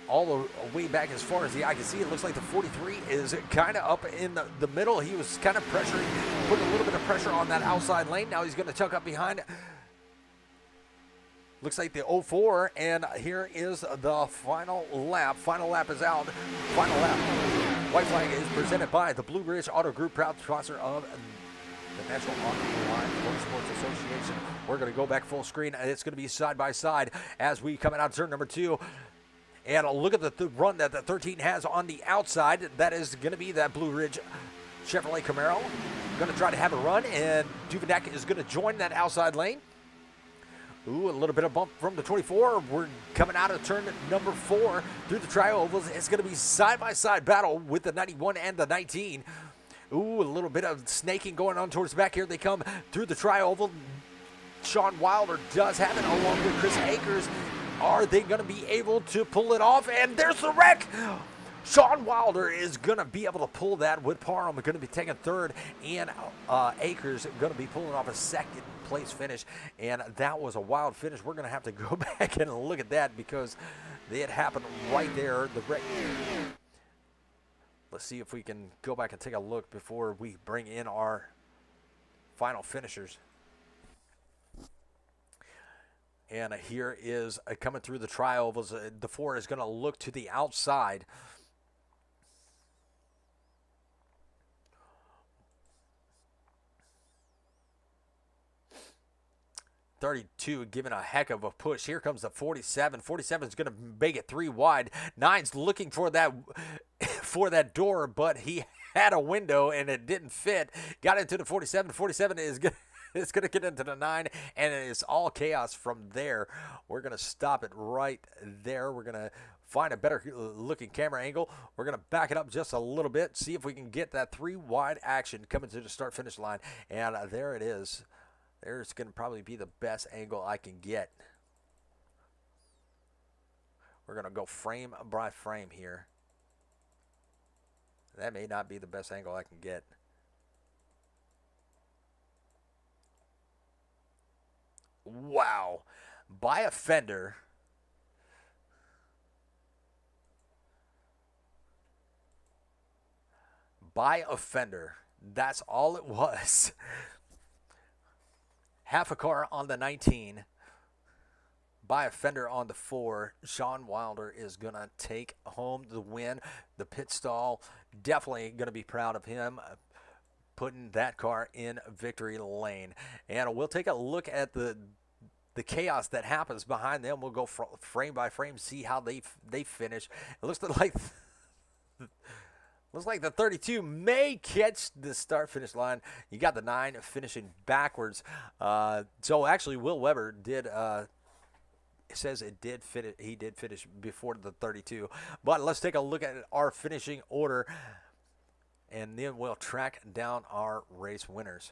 S1: all the way back as far as the eye can see. It looks like the 43 is kind of up in the middle. He was kind of pressuring, putting a little bit of pressure on that outside lane. Now he's going to tuck up behind. Looks like the 04, and here is the final lap. Final lap is out. Final lap. White flag is presented by the Blue Ridge Auto Group, proud sponsor of the National Online Motorsports Association. We're going to go back full screen, and it's going to be side by side as we come out of turn number 2. And look at the run that the 13 has on the outside. That is going to be that Blue Ridge Chevrolet Camaro. Going to try to have a run, and Duvenek is going to join that outside lane. Ooh, a little bit of bump from the 24. We're coming out of turn number 4 through the tri-ovals. It's going to be side-by-side battle with the 91 and the 19. Ooh, a little bit of snaking going on towards the back. Here they come through the tri-oval. Sean Wilder does have it along with Chris Akers. Are they going to be able to pull it off? And there's the wreck. Sean Wilder is going to be able to pull that with Parham. Going to be taking 3rd, and Akers going to be pulling off a 2nd place finish. And that was a wild finish. We're going to have to go back and look at that because it happened right there. The wreck. Let's see if we can go back and take a look before we bring in our final finishers. And here is coming through the tri-ovals. The 4 is going to look to the outside. .32 giving a heck of a push. Here comes the 47. 47 is going to make it 3 wide. 9's looking for that door, but he had a window and it didn't fit. Got into the 47. 47 is going it's going to get into the 9, and it's all chaos from there. We're going to stop it right there. We're going to find a better looking camera angle. We're going to back it up just a little bit, see if we can get that 3 wide action coming to the start finish line. And there it is. There's going to probably be the best angle I can get. We're going to go frame by frame here. That may not be the best angle I can get. Wow. By a fender. By a fender. That's all it was. Half a car on the 19. By a fender on the 4. Sean Wilder is going to take home the win. The pit stall, definitely going to be proud of him. putting that car in victory lane. And we'll take a look at the chaos that happens behind them. We'll go frame by frame, see how they finish. It looks like the 32 may catch the start-finish line. You got the 9 finishing backwards. So actually, Will Weber did. It says it did fit. He did finish before the 32. But let's take a look at our finishing order, and then we'll track down our race winners.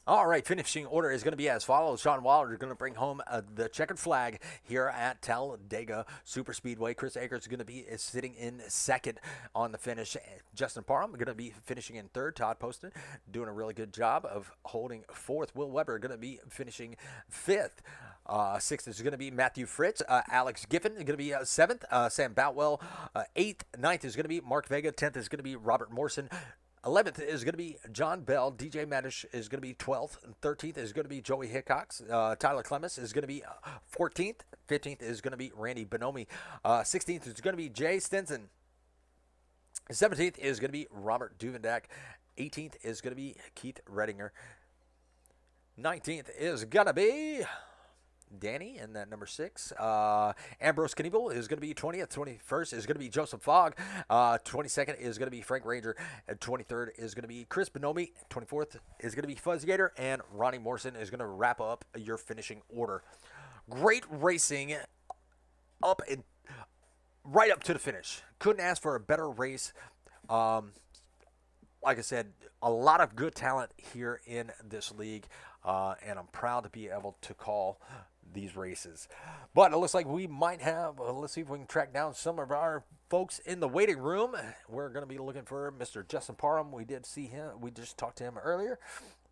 S1: All right, finishing order is going to be as follows. Sean Wilder is going to bring home the checkered flag here at Talladega Superspeedway. Chris Akers is going to be sitting in second on the finish. Justin Parham going to be finishing in third. Todd Poston doing a really good job of holding fourth. Will Weber going to be finishing fifth. Sixth is going to be Matthew Fritz. Alex Giffen is going to be seventh. Sam Boutwell eighth. Ninth is going to be Mark Vega. 10th is going to be Robert Morrison. 11th is going to be John Bell. DJ Madish is going to be 12th. And 13th is going to be Joey Hickox. Tyler Clemens is going to be 14th. 15th is going to be Randy Bonomi. 16th is going to be Jay Stinson. 17th is going to be Robert Duvendak. 18th is going to be Keith Redinger. 19th is going to be Danny in that number 6. Ambrose Knievel is going to be 20th. 21st is going to be Joseph Fogg. 22nd is going to be Frank Ranger. And 23rd is going to be Chris Bonomi. 24th is going to be Fuzz Gator. And Ronnie Morrison is going to wrap up your finishing order. Great racing up and right up to the finish. Couldn't ask for a better race. Like I said, a lot of good talent here in this league. And I'm proud to be able to call these races. But it looks like we might have, let's see if we can track down some of our folks in the waiting room. We're going to be looking for Mr. Justin Parham. We did see him. We just talked to him earlier.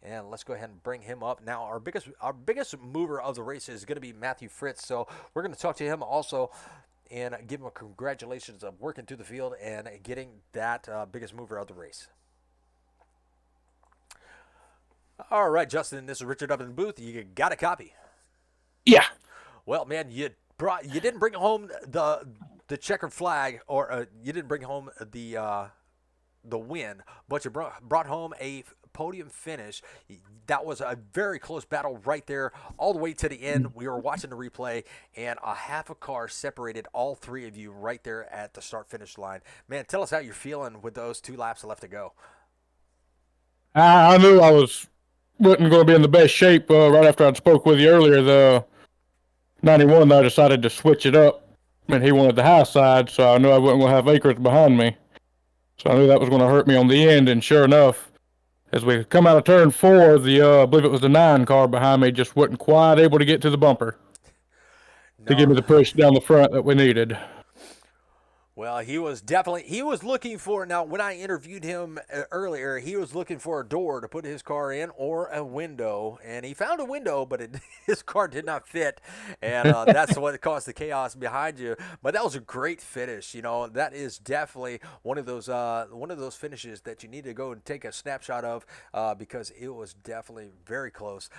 S1: And let's go ahead and bring him up. Now, our biggest mover of the race is going to be Matthew Fritz. So we're going to talk to him also and give him a congratulations of working through the field and getting that biggest mover of the race. All right, Justin, this is Richard up in the booth. You got a copy?
S10: Yeah.
S1: Well, man, you didn't bring home the checkered flag, or you didn't bring home the win, but you brought home a podium finish. That was a very close battle right there, all the way to the end. We were watching the replay, and a half a car separated all three of you right there at the start-finish line. Man, tell us how you're feeling with those 2 laps left to go.
S10: I knew I wasn't going to be in the best shape right after I spoke with you earlier. The 91, I decided to switch it up, and he wanted the high side, so I knew I wasn't going to have Akers behind me. So I knew that was going to hurt me on the end, and sure enough, as we come out of turn 4, I believe it was the 9 car behind me just wasn't quite able to get to the bumper to give me the push down the front that we needed.
S1: Well, he was looking for, now when I interviewed him earlier, he was looking for a door to put his car in or a window, and he found a window, but his car did not fit, and that's what caused the chaos behind you. But that was a great finish. You know, that is definitely one of those finishes that you need to go and take a snapshot of because it was definitely very close.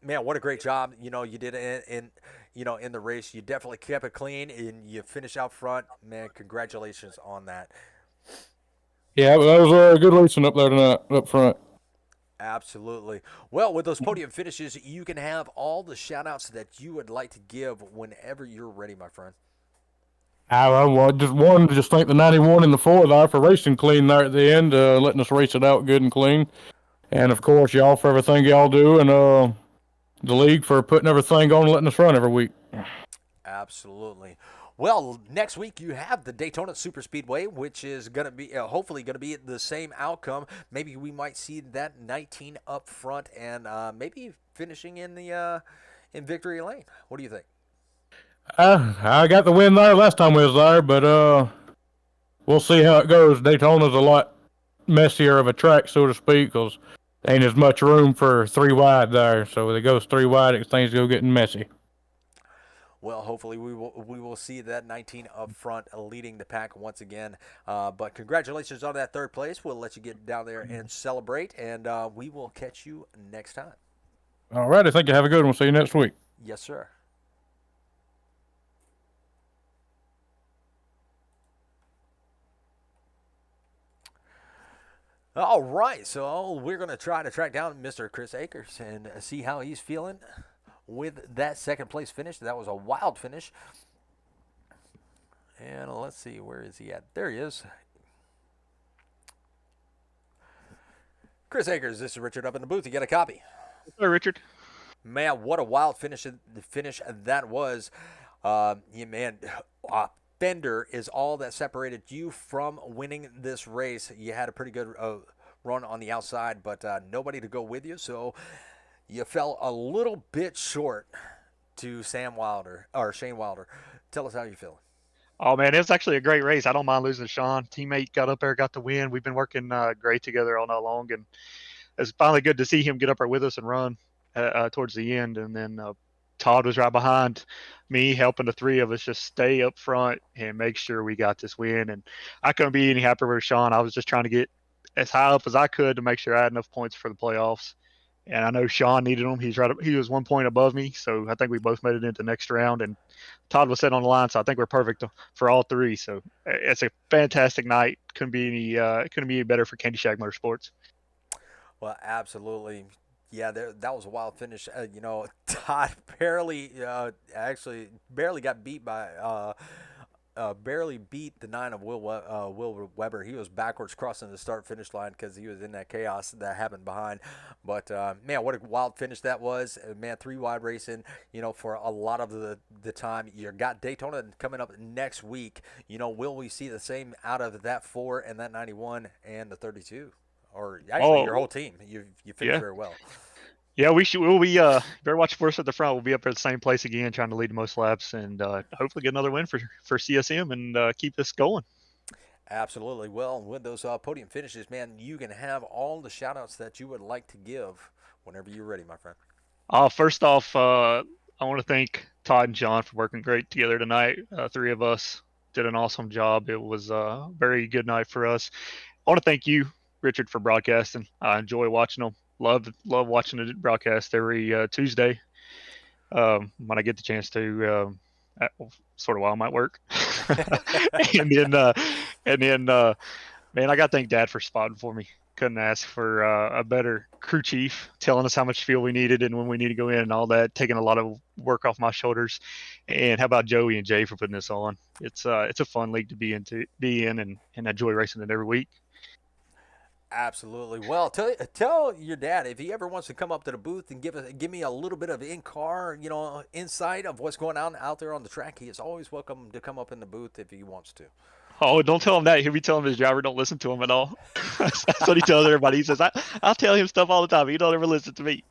S1: Man, what a great job, you did in the race. You definitely kept it clean, and you finished out front. Man, congratulations on that.
S10: Yeah, that was a good racing up there tonight, up front.
S1: Absolutely. Well, with those podium finishes, you can have all the shout-outs that you would like to give whenever you're ready, my friend.
S10: I just wanted to thank the 91 and the 4 there for racing clean there at the end, letting us race it out good and clean. And, of course, y'all for everything y'all do, and the league for putting everything on and letting us run every week.
S1: Absolutely. Well, next week you have the Daytona Superspeedway, which is going to be hopefully going to be the same outcome. Maybe we might see that 19 up front and maybe finishing in victory lane. What do you think?
S10: I got the win there last time we was there, but we'll see how it goes. Daytona's a lot messier of a track, so to speak, because ain't as much room for 3 wide there. So when it goes 3 wide, things go getting messy.
S1: Well, hopefully we will see that 19 up front leading the pack once again. But congratulations on that 3rd place. We'll let you get down there and celebrate, and we will catch you next time.
S10: All right. I think you have a good one. See you next week.
S1: Yes, sir. All right, so we're going to try to track down Mr. Chris Akers and see how he's feeling with that second place finish. That was a wild finish. And let's see, where is he at? There he is. Chris Akers, this is Richard up in the booth. You got a copy.
S5: Hey, Richard.
S1: Man, what a wild finish that was. Fender is all that separated you from winning this race. You had a pretty good run on the outside, but nobody to go with you, so you fell a little bit short to Shane Wilder. Tell us how you feeling.
S5: Oh man, it was actually a great race. I don't mind losing to Sean. Teammate got up there, got the win. We've been working great together all night long, and it's finally good to see him get up there with us and run towards the end. And then Todd was right behind me, helping the three of us just stay up front and make sure we got this win. And I couldn't be any happier with Sean. I was just trying to get as high up as I could to make sure I had enough points for the playoffs. And I know Sean needed them. He was 1 point above me, so I think we both made it into the next round. And Todd was sitting on the line, so I think we're perfect for all three. So it's a fantastic night. Couldn't be any better for Candy Shack Motorsports.
S1: Well, absolutely. Yeah, that was a wild finish. Todd barely got beat by barely beat the 9 of Will Weber. He was backwards crossing the start-finish line because he was in that chaos that happened behind. But, man, what a wild finish that was. Man, 3-wide racing, for a lot of the time. You got Daytona coming up next week. Will we see the same out of that 4 and that 91 and the 32? Or actually your whole team. You finished very well.
S5: Yeah, we'll be better watch for us at the front. We'll be up at the same place again, trying to lead the most laps and hopefully get another win for CSM and keep this going.
S1: Absolutely. Well, with those podium finishes, man, you can have all the shout-outs that you would like to give whenever you're ready, my friend.
S5: First off, I want to thank Todd and John for working great together tonight. 3 of us did an awesome job. It was a very good night for us. I want to thank you, Richard, for broadcasting. I enjoy watching them. Love watching the broadcast every Tuesday when I get the chance to, sort of while I'm at work. and then, man, I got to thank Dad for spotting for me. Couldn't ask for a better crew chief, telling us how much fuel we needed and when we need to go in and all that, taking a lot of work off my shoulders. And how about Joey and Jay for putting this on? It's a fun league to be in and enjoy racing it every week.
S1: Absolutely. Well, tell your dad if he ever wants to come up to the booth and give me a little bit of in-car, insight of what's going on out there on the track. He is always welcome to come up in the booth if he wants to.
S5: Oh, don't tell him that. He'll be telling his driver don't listen to him at all. That's what he tells everybody. He says, I'll tell him stuff all the time. He don't ever listen to me.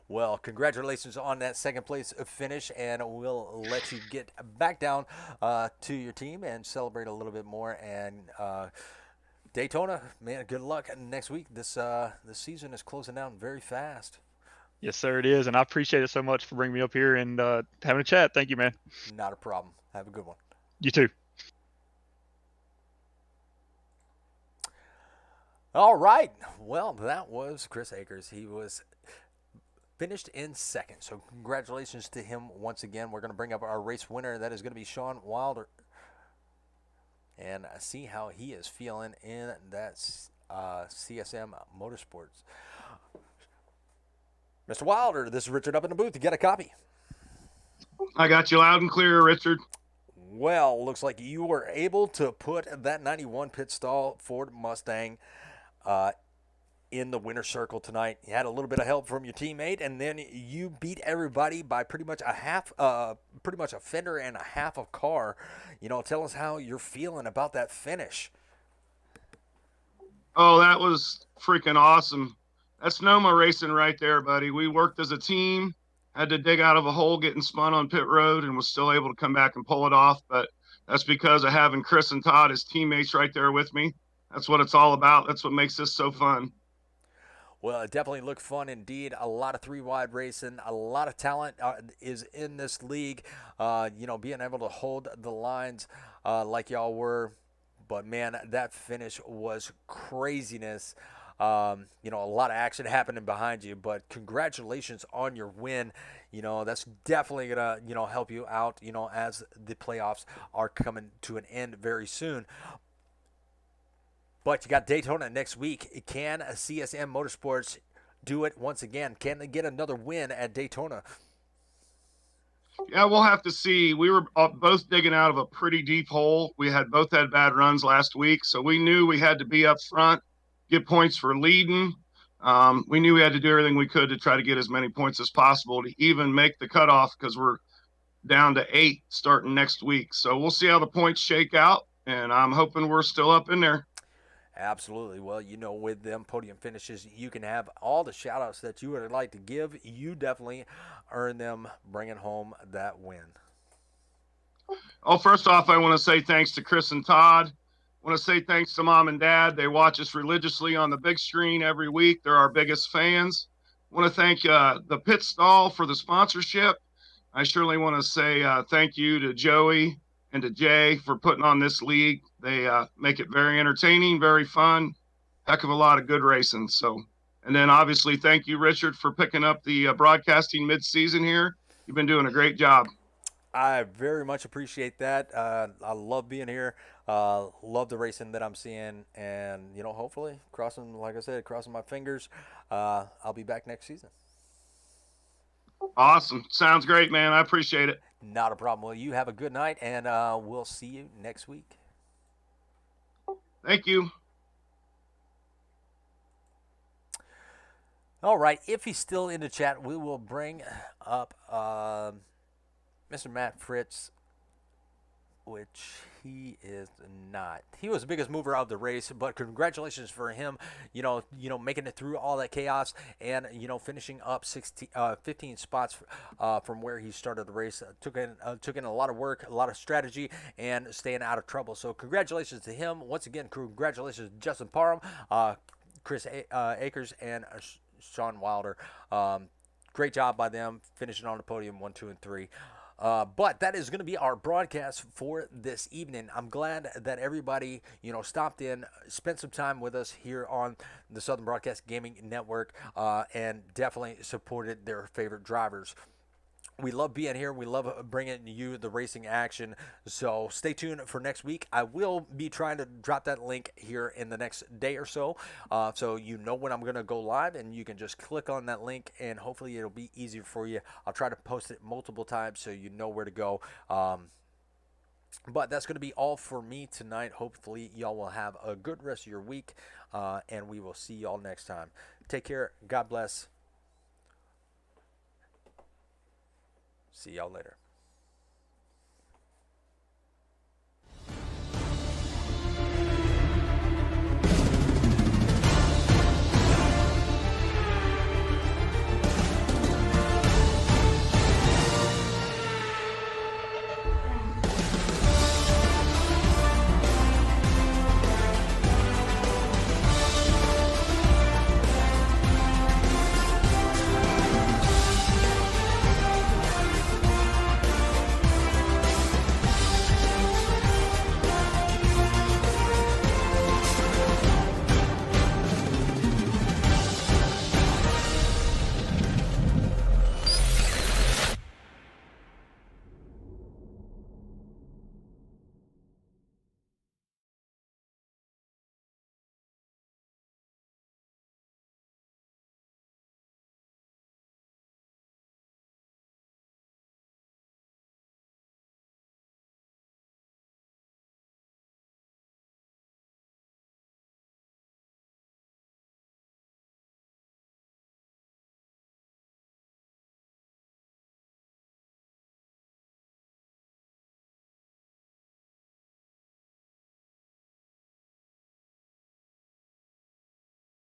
S1: Well, congratulations on that second place finish, and we'll let you get back down to your team and celebrate a little bit more. And Daytona, man, good luck next week. This season is closing down very fast.
S5: Yes, sir, it is, and I appreciate it so much for bringing me up here and having a chat. Thank you, man.
S1: Not a problem. Have a good one.
S5: You too.
S1: All right. Well, that was Chris Akers. He was finished in second, so congratulations to him once again. We're going to bring up our race winner. That is going to be Sean Wilder. And see how he is feeling in that CSM Motorsports. Mr. Wilder, this is Richard up in the booth. You get a copy.
S7: I got you loud and clear, Richard.
S1: Well, looks like you were able to put that 91 pit stall Ford Mustang in the winner's circle tonight. You had a little bit of help from your teammate, and then you beat everybody by pretty much a fender and a half of car. Tell us how you're feeling about that finish.
S7: Oh, that was freaking awesome. That's Noma racing right there, buddy. We worked as a team, had to dig out of a hole getting spun on pit road, and was still able to come back and pull it off. But that's because of having Chris and Todd as teammates right there with me. That's what it's all about. That's what makes this so fun.
S1: Well, it definitely looked fun indeed. A lot of 3-wide racing, a lot of talent is in this league. Being able to hold the lines like y'all were. But, man, that finish was craziness. You know, a lot of action happening behind you, but congratulations on your win. You know, that's definitely going to, you know, help you out, you know, as the playoffs are coming to an end very soon. But you got Daytona next week. Can CSM Motorsports do it once again? Can they get another win at Daytona?
S7: Yeah, we'll have to see. We were both digging out of a pretty deep hole. We had both had bad runs last week, so we knew we had to be up front, get points for leading. We knew we had to do everything we could to try to get as many points as possible to even make the cutoff, because we're down to 8 starting next week. So we'll see how the points shake out, and I'm hoping we're still up in there.
S1: Absolutely. Well, you know, with them podium finishes, you can have all the shout outs that you would like to give. You definitely earn them bringing home that win.
S7: Oh, first off, I want to say thanks to Chris and Todd. I want to say thanks to Mom and Dad. They watch us religiously on the big screen every week. They're our biggest fans. I want to thank the Pit Stall for the sponsorship. I surely want to say thank you to Joey and to Jay for putting on this league. They make it very entertaining, very fun, heck of a lot of good racing. So, and then obviously thank you, Richard, for picking up the broadcasting mid-season here. You've been doing a great job.
S1: I very much appreciate that. I love being here. Love the racing that I'm seeing, and you know, hopefully, like I said, crossing my fingers, I'll be back next season.
S7: Awesome. Sounds great, man. I appreciate it.
S1: Not a problem. Well, you have a good night, and we'll see you next week.
S7: Thank you.
S1: All right. If he's still in the chat, we will bring up Mr. Matt Fritz, which he is not. He was the biggest mover of the race, but congratulations for him, you know, making it through all that chaos and, you know, finishing up 15 spots from where he started the race. Took in a lot of work, a lot of strategy, and staying out of trouble. So congratulations to him. Once again, congratulations to Justin Parham, Chris Akers, and Sean Wilder. Great job by them, finishing on the podium 1, 2, and 3. But that is going to be our broadcast for this evening. I'm glad that everybody, you know, stopped in, spent some time with us here on the Southern Broadcast Gaming Network, and definitely supported their favorite drivers. We love being here. We love bringing you the racing action. So stay tuned for next week. I will be trying to drop that link here in the next day or so. So you know when I'm going to go live, and you can just click on that link, and hopefully it'll be easier for you. I'll try to post it multiple times so you know where to go. But that's going to be all for me tonight. Hopefully y'all will have a good rest of your week, and we will see y'all next time. Take care. God bless. See y'all later.